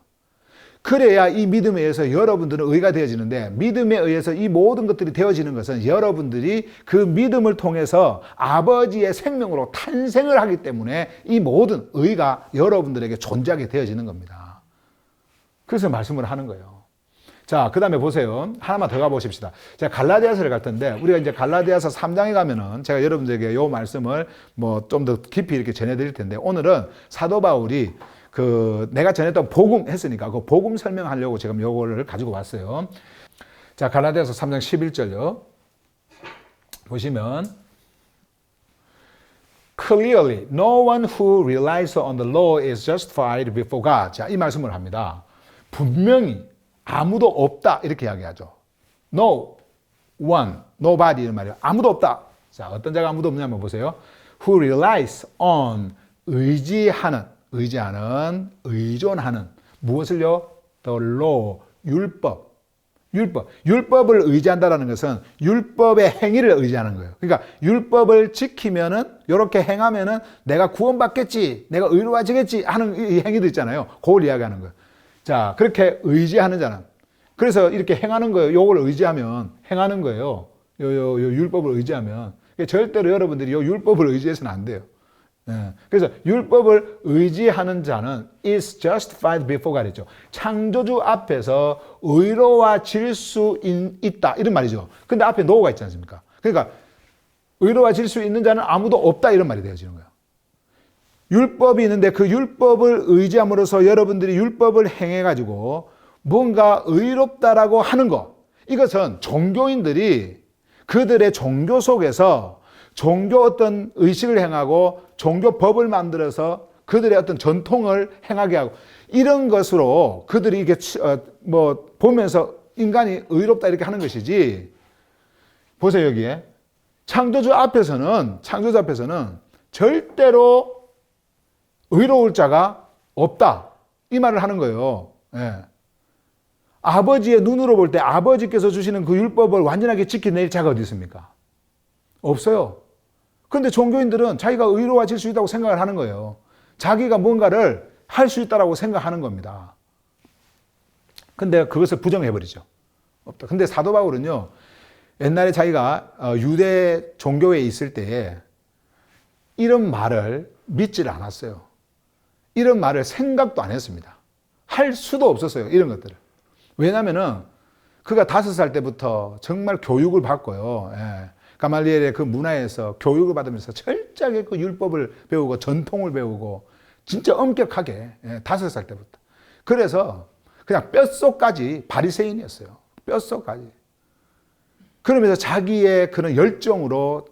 그래야 이 믿음에 의해서 여러분들은 의가 되어지는데, 믿음에 의해서 이 모든 것들이 되어지는 것은 여러분들이 그 믿음을 통해서 아버지의 생명으로 탄생을 하기 때문에 이 모든 의가 여러분들에게 존재하게 되어지는 겁니다. 그래서 말씀을 하는 거예요. 자, 그 다음에 보세요. 하나만 더 가보십시다. 제가 갈라디아서를 갈 텐데, 우리가 이제 갈라디아서 3장에 가면은 제가 여러분들에게 이 말씀을 뭐 좀 더 깊이 이렇게 전해드릴 텐데, 오늘은 사도 바울이 내가 전했던 복음 했으니까 그 복음 설명하려고 지금 요거를 가지고 왔어요. 자, 갈라디아서 3장 11절요. 보시면 Clearly, no one who relies on the law is justified before God. 자, 이 말씀을 합니다. 분명히 아무도 없다 이렇게 이야기하죠. No one, nobody 이런 말이에요. 아무도 없다. 자, 어떤 자가 아무도 없냐면 보세요. Who relies on 의지하는, 의존하는 무엇을요? The law, 율법. 율법을 의지한다는 것은 율법의 행위를 의지하는 거예요. 그러니까 율법을 지키면은, 이렇게 행하면은 내가 구원받겠지, 내가 의로워지겠지 하는 이 행위도 있잖아요. 그걸 이야기하는 거예요. 자, 그렇게 의지하는 자는. 그래서 이렇게 행하는 거예요. 요걸 의지하면 행하는 거예요. 요 율법을 의지하면. 절대로 여러분들이 요 율법을 의지해서는 안 돼요. 그래서 율법을 의지하는 자는 is justified before God 했죠. 창조주 앞에서 의로워질 수 있다 이런 말이죠. 근데 앞에 no가 있지 않습니까? 그러니까 의로워질 수 있는 자는 아무도 없다 이런 말이 되어지는 거예요. 율법이 있는데 그 율법을 의지함으로써 여러분들이 율법을 행해가지고 뭔가 의롭다라고 하는 것, 이것은 종교인들이 그들의 종교 속에서 종교 어떤 의식을 행하고 종교 법을 만들어서 그들의 어떤 전통을 행하게 하고 이런 것으로 그들이 이게 보면서 인간이 의롭다 이렇게 하는 것이지. 보세요, 여기에 창조주 앞에서는 절대로 의로울 자가 없다 이 말을 하는 거예요. 예. 아버지의 눈으로 볼 때 아버지께서 주시는 그 율법을 완전하게 지켜낼 자가 어디 있습니까? 없어요. 그런데 종교인들은 자기가 의로워질 수 있다고 생각을 하는 거예요. 자기가 뭔가를 할 수 있다고 생각하는 겁니다. 근데 그것을 부정해버리죠. 없다. 근데 사도 바울은요, 옛날에 자기가 유대 종교에 있을 때에 이런 말을 믿지를 않았어요. 이런 말을 생각도 안 했습니다. 할 수도 없었어요, 이런 것들을. 왜냐면은 그가 5살 때부터 정말 교육을 받고요. 예. 가말리엘의 그 문화에서 교육을 받으면서 철저하게 그 율법을 배우고 전통을 배우고 진짜 엄격하게 5살 때부터. 그래서 그냥 뼛속까지 바리새인이었어요. 뼛속까지. 그러면서 자기의 그런 열정으로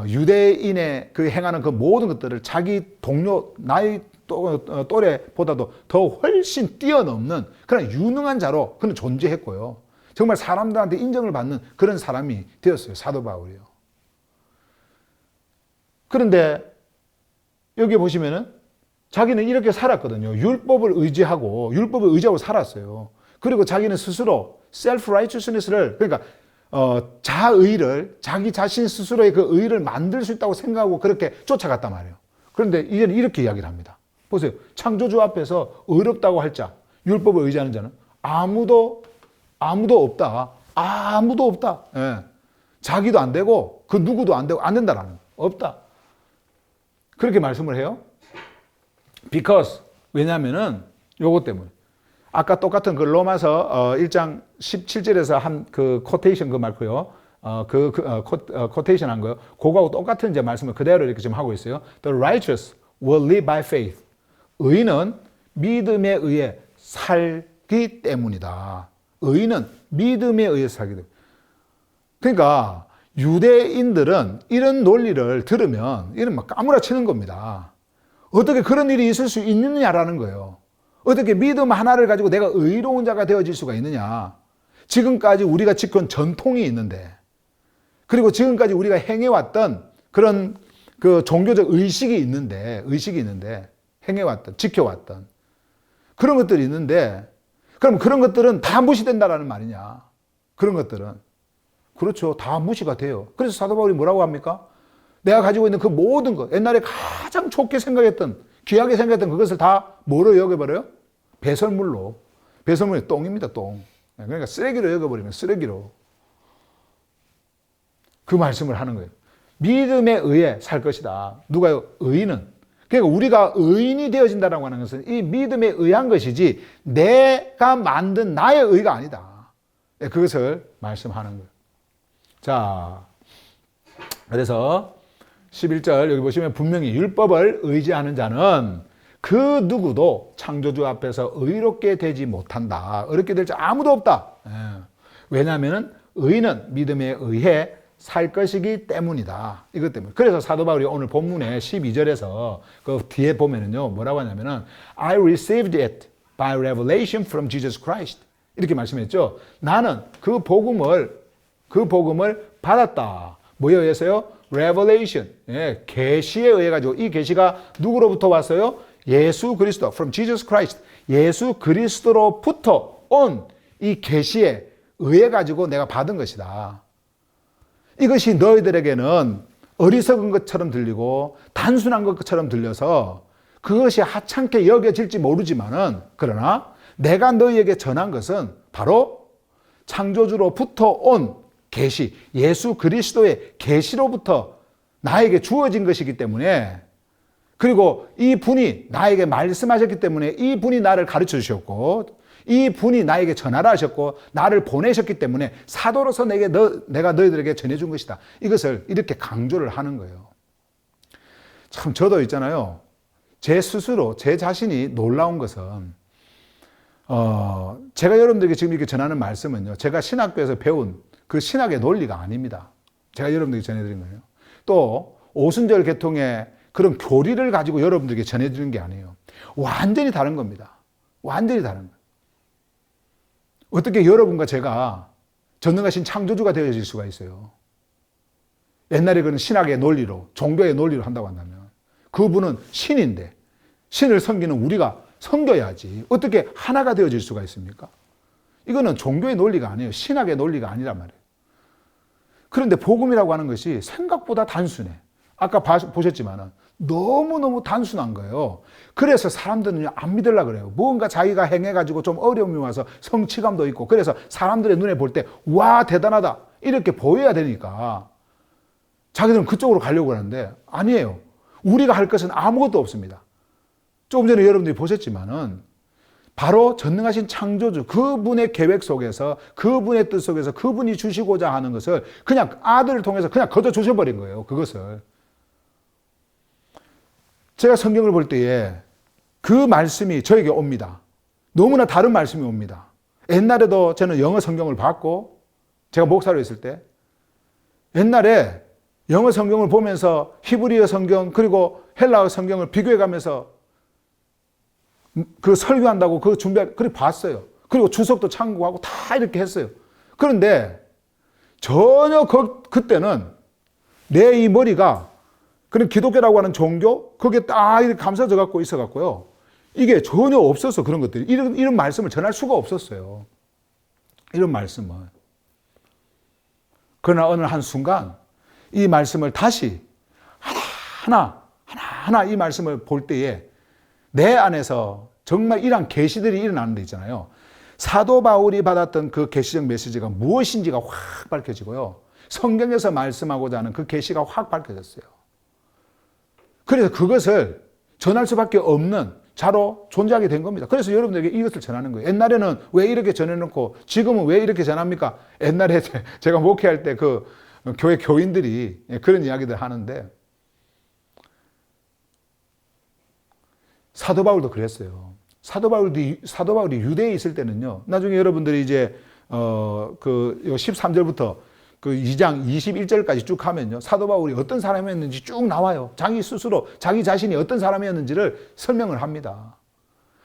유대인의 그 행하는 그 모든 것들을 자기 동료, 나이 또래보다도 더 훨씬 뛰어넘는 그런 유능한 자로 그는 존재했고요. 정말 사람들한테 인정을 받는 그런 사람이 되었어요. 사도 바울이요. 그런데 여기 보시면은 자기는 이렇게 살았거든요. 율법을 의지하고 살았어요. 그리고 자기는 스스로 self-righteousness를, 그러니까 자의를, 자기 자신 스스로의 그 의를 만들 수 있다고 생각하고 그렇게 쫓아갔단 말이에요. 그런데 이제는 이렇게 이야기를 합니다. 보세요. 창조주 앞에서 의롭다고 할 자, 율법을 의지하는 자는 아무도 없다. 아무도 없다. 예. 자기도 안 되고 그 누구도 안 되고 안 된다라는 거. 없다. 그렇게 말씀을 해요. Because, 왜냐하면은 요것 때문에. 아까 똑같은 그 로마서 1장 17절에서 한 그 코테이션 그 말고요. 코테이션 한 거요. 그거하고 똑같은 이제 말씀을 그대로 이렇게 지금 하고 있어요. The righteous will live by faith. 의인은 믿음에 의해 살기 때문이다. 의인은 믿음에 의해 살기 때문이다. 그러니까 유대인들은 이런 논리를 들으면 이런 막 까무라치는 겁니다. 어떻게 그런 일이 있을 수 있느냐라는 거예요. 어떻게 믿음 하나를 가지고 내가 의로운 자가 되어질 수가 있느냐. 지금까지 우리가 지켜온 전통이 있는데, 그리고 지금까지 우리가 행해왔던 그런 그 종교적 의식이 있는데, 행해왔던, 지켜왔던 그런 것들이 있는데, 그럼 그런 것들은 다 무시된다라는 말이냐. 그런 것들은. 그렇죠. 다 무시가 돼요. 그래서 사도 바울이 뭐라고 합니까? 내가 가지고 있는 그 모든 것, 옛날에 가장 좋게 생각했던, 귀하게 생각했던 그것을 다 뭐로 여겨버려요? 배설물로. 배설물이 똥입니다, 똥. 그러니까 쓰레기로 여겨버리면 쓰레기로. 그 말씀을 하는 거예요. 믿음에 의해 살 것이다. 누가요? 의인은. 그러니까 우리가 의인이 되어진다라고 하는 것은 이 믿음에 의한 것이지 내가 만든 나의 의가 아니다. 그것을 말씀하는 거예요. 자, 그래서 11절 여기 보시면 분명히 율법을 의지하는 자는 그 누구도 창조주 앞에서 의롭게 되지 못한다. 의롭게 될 자 아무도 없다. 왜냐하면 의인은 믿음에 의해 살 것이기 때문이다. 이것 때문에. 그래서 사도 바울이 오늘 본문의 12절에서 그 뒤에 보면은요, 뭐라고 하냐면은 I received it by revelation from Jesus Christ. 이렇게 말씀했죠. 나는 그 복음을 받았다. 뭐에 의해서요? Revelation. 예, 계시에 의해 가지고 이 계시가 누구로부터 왔어요? 예수 그리스도. From Jesus Christ. 예수 그리스도로부터 온 이 계시에 의해 가지고 내가 받은 것이다. 이것이 너희들에게는 어리석은 것처럼 들리고 단순한 것처럼 들려서 그것이 하찮게 여겨질지 모르지만은, 그러나 내가 너희에게 전한 것은 바로 창조주로부터 온 계시, 예수 그리스도의 계시로부터 나에게 주어진 것이기 때문에, 그리고 이 분이 나에게 말씀하셨기 때문에 이 분이 나를 가르쳐 주셨고 이 분이 나에게 전하라 하셨고 나를 보내셨기 때문에 사도로서 내가 너희들에게 전해준 것이다. 이것을 이렇게 강조를 하는 거예요. 참 저도 있잖아요. 제 스스로 제 자신이 놀라운 것은 제가 여러분들에게 지금 이렇게 전하는 말씀은요, 제가 신학교에서 배운 그 신학의 논리가 아닙니다. 제가 여러분들에게 전해드린 거예요. 또 오순절 계통의 그런 교리를 가지고 여러분들에게 전해드리는 게 아니에요. 완전히 다른 겁니다. 완전히 다른 거예요. 어떻게 여러분과 제가 전능하신 창조주가 되어질 수가 있어요? 옛날에 그런 신학의 논리로, 종교의 논리로 한다고 한다면 그분은 신인데 신을 섬기는 우리가 섬겨야지 어떻게 하나가 되어질 수가 있습니까? 이거는 종교의 논리가 아니에요. 신학의 논리가 아니란 말이에요. 그런데 복음이라고 하는 것이 생각보다 단순해. 아까 보셨지만은 너무너무 단순한 거예요. 그래서 사람들은 안 믿으려고 그래요. 뭔가 자기가 행해가지고 좀 어려움이 와서 성취감도 있고, 그래서 사람들의 눈에 볼 때 와 대단하다 이렇게 보여야 되니까 자기들은 그쪽으로 가려고 하는데 아니에요. 우리가 할 것은 아무것도 없습니다. 조금 전에 여러분들이 보셨지만은 바로 전능하신 창조주, 그분의 계획 속에서, 그분의 뜻 속에서 그분이 주시고자 하는 것을 그냥 아들을 통해서 그냥 거둬 주셔버린 거예요. 그것을. 제가 성경을 볼 때에 그 말씀이 저에게 옵니다. 너무나 다른 말씀이 옵니다. 옛날에도 저는 영어 성경을 봤고 제가 목사로 있을 때 옛날에 영어 성경을 보면서 히브리어 성경 그리고 헬라어 성경을 비교해 가면서 그 설교한다고 그 준비할 그렇게 봤어요. 그리고 주석도 참고하고 다 이렇게 했어요. 그런데 전혀 그때는 내 이 머리가 그런 기독교라고 하는 종교 거기에 딱 이렇게 감싸져 갖고 있어 갖고요. 이게 전혀 없었어. 그런 것들이 이런 말씀을 전할 수가 없었어요. 이런 말씀을. 그러나 어느 한순간 이 말씀을 다시 하나하나 이 말씀을 볼 때에 내 안에서 정말 이러한 계시들이 일어나는 데 있잖아요. 사도 바울이 받았던 그 계시적 메시지가 무엇인지가 확 밝혀지고요. 성경에서 말씀하고자 하는 그 계시가 확 밝혀졌어요. 그래서 그것을 전할 수밖에 없는 자로 존재하게 된 겁니다. 그래서 여러분들에게 이것을 전하는 거예요. 옛날에는 왜 이렇게 전해놓고 지금은 왜 이렇게 전합니까? 옛날에 제가 목회할 때 그 교회 교인들이 그런 이야기들 하는데 사도 바울도 그랬어요. 사도 바울이 유대에 있을 때는요. 나중에 여러분들이 이제 그 13절부터 그 2장 21절까지 쭉 하면요. 사도 바울이 어떤 사람이었는지 쭉 나와요. 자기 스스로 자기 자신이 어떤 사람이었는지를 설명을 합니다.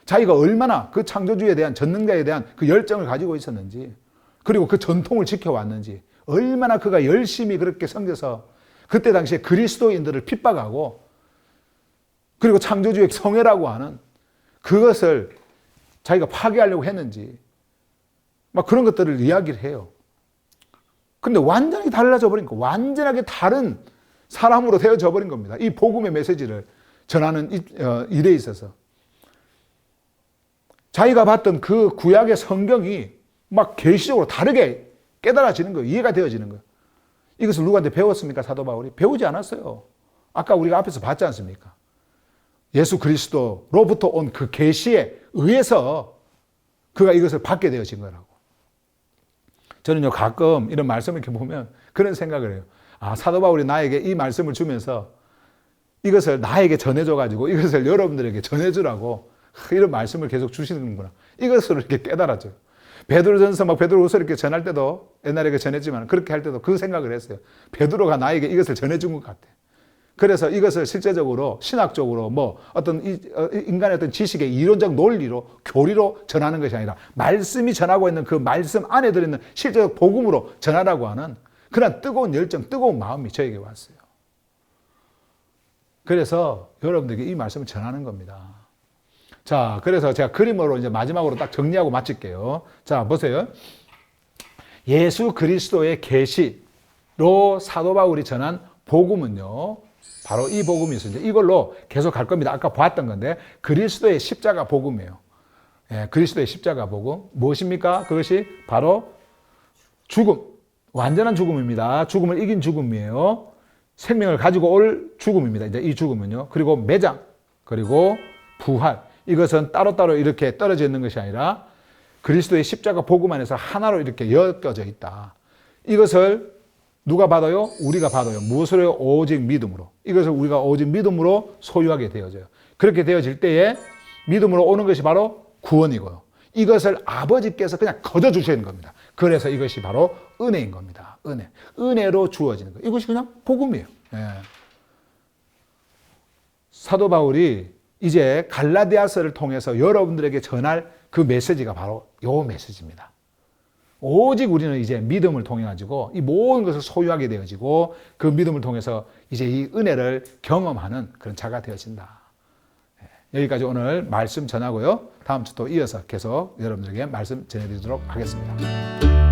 자기가 얼마나 그 창조주에 대한 전능자에 대한 그 열정을 가지고 있었는지 그리고 그 전통을 지켜왔는지 얼마나 그가 열심히 그렇게 섬겨서 그때 당시에 그리스도인들을 핍박하고 그리고 창조주의 성애라고 하는 그것을 자기가 파괴하려고 했는지 막 그런 것들을 이야기를 해요. 근데 완전히 달라져 버린 거, 완전하게 다른 사람으로 되어져 버린 겁니다. 이 복음의 메시지를 전하는 일에 있어서. 자기가 봤던 그 구약의 성경이 막 계시적으로 다르게 깨달아지는 거예요. 이해가 되어지는 거예요. 이것을 누구한테 배웠습니까? 사도 바울이? 배우지 않았어요. 아까 우리가 앞에서 봤지 않습니까? 예수 그리스도로부터 온 그 계시에 의해서 그가 이것을 받게 되어진 거라고. 저는요, 가끔 이런 말씀을 이렇게 보면 그런 생각을 해요. 아, 사도 바울이 나에게 이 말씀을 주면서 이것을 나에게 전해줘가지고 이것을 여러분들에게 전해주라고 이런 말씀을 계속 주시는구나. 이것을 이렇게 깨달았죠. 베드로전서 막 베드로후서 이렇게 전할 때도 옛날에 전했지만 그렇게 할 때도 그 생각을 했어요. 베드로가 나에게 이것을 전해준 것 같아. 그래서 이것을 실제적으로 신학적으로 뭐 어떤 인간의 어떤 지식의 이론적 논리로 교리로 전하는 것이 아니라 말씀이 전하고 있는 그 말씀 안에 들어있는 실제적 복음으로 전하라고 하는 그런 뜨거운 열정, 뜨거운 마음이 저에게 왔어요. 그래서 여러분들에게 이 말씀을 전하는 겁니다. 자, 그래서 제가 그림으로 이제 마지막으로 딱 정리하고 마칠게요. 자, 보세요. 예수 그리스도의 계시로 사도 바울이 전한 복음은요. 바로 이 복음이 있어요. 이걸로 계속 갈 겁니다. 아까 봤던 건데 그리스도의 십자가 복음이에요. 예, 그리스도의 십자가 복음. 무엇입니까? 그것이 바로 죽음. 완전한 죽음입니다. 죽음을 이긴 죽음이에요. 생명을 가지고 올 죽음입니다. 이제 이 죽음은요. 그리고 매장, 그리고 부활. 이것은 따로따로 이렇게 떨어져 있는 것이 아니라 그리스도의 십자가 복음 안에서 하나로 이렇게 엮여져 있다. 이것을 누가 받아요? 우리가 받아요. 무엇으로요? 오직 믿음으로. 이것을 우리가 오직 믿음으로 소유하게 되어져요. 그렇게 되어질 때에 믿음으로 오는 것이 바로 구원이고요. 이것을 아버지께서 그냥 거저 주시는 겁니다. 그래서 이것이 바로 은혜인 겁니다. 은혜. 은혜로 주어지는 거예요. 이것이 그냥 복음이에요. 예. 사도 바울이 이제 갈라디아서를 통해서 여러분들에게 전할 그 메시지가 바로 이 메시지입니다. 오직 우리는 이제 믿음을 통해 가지고 이 모든 것을 소유하게 되어지고 그 믿음을 통해서 이제 이 은혜를 경험하는 그런 자가 되어진다. 여기까지 오늘 말씀 전하고요. 다음 주 또 이어서 계속 여러분들에게 말씀 전해드리도록 하겠습니다.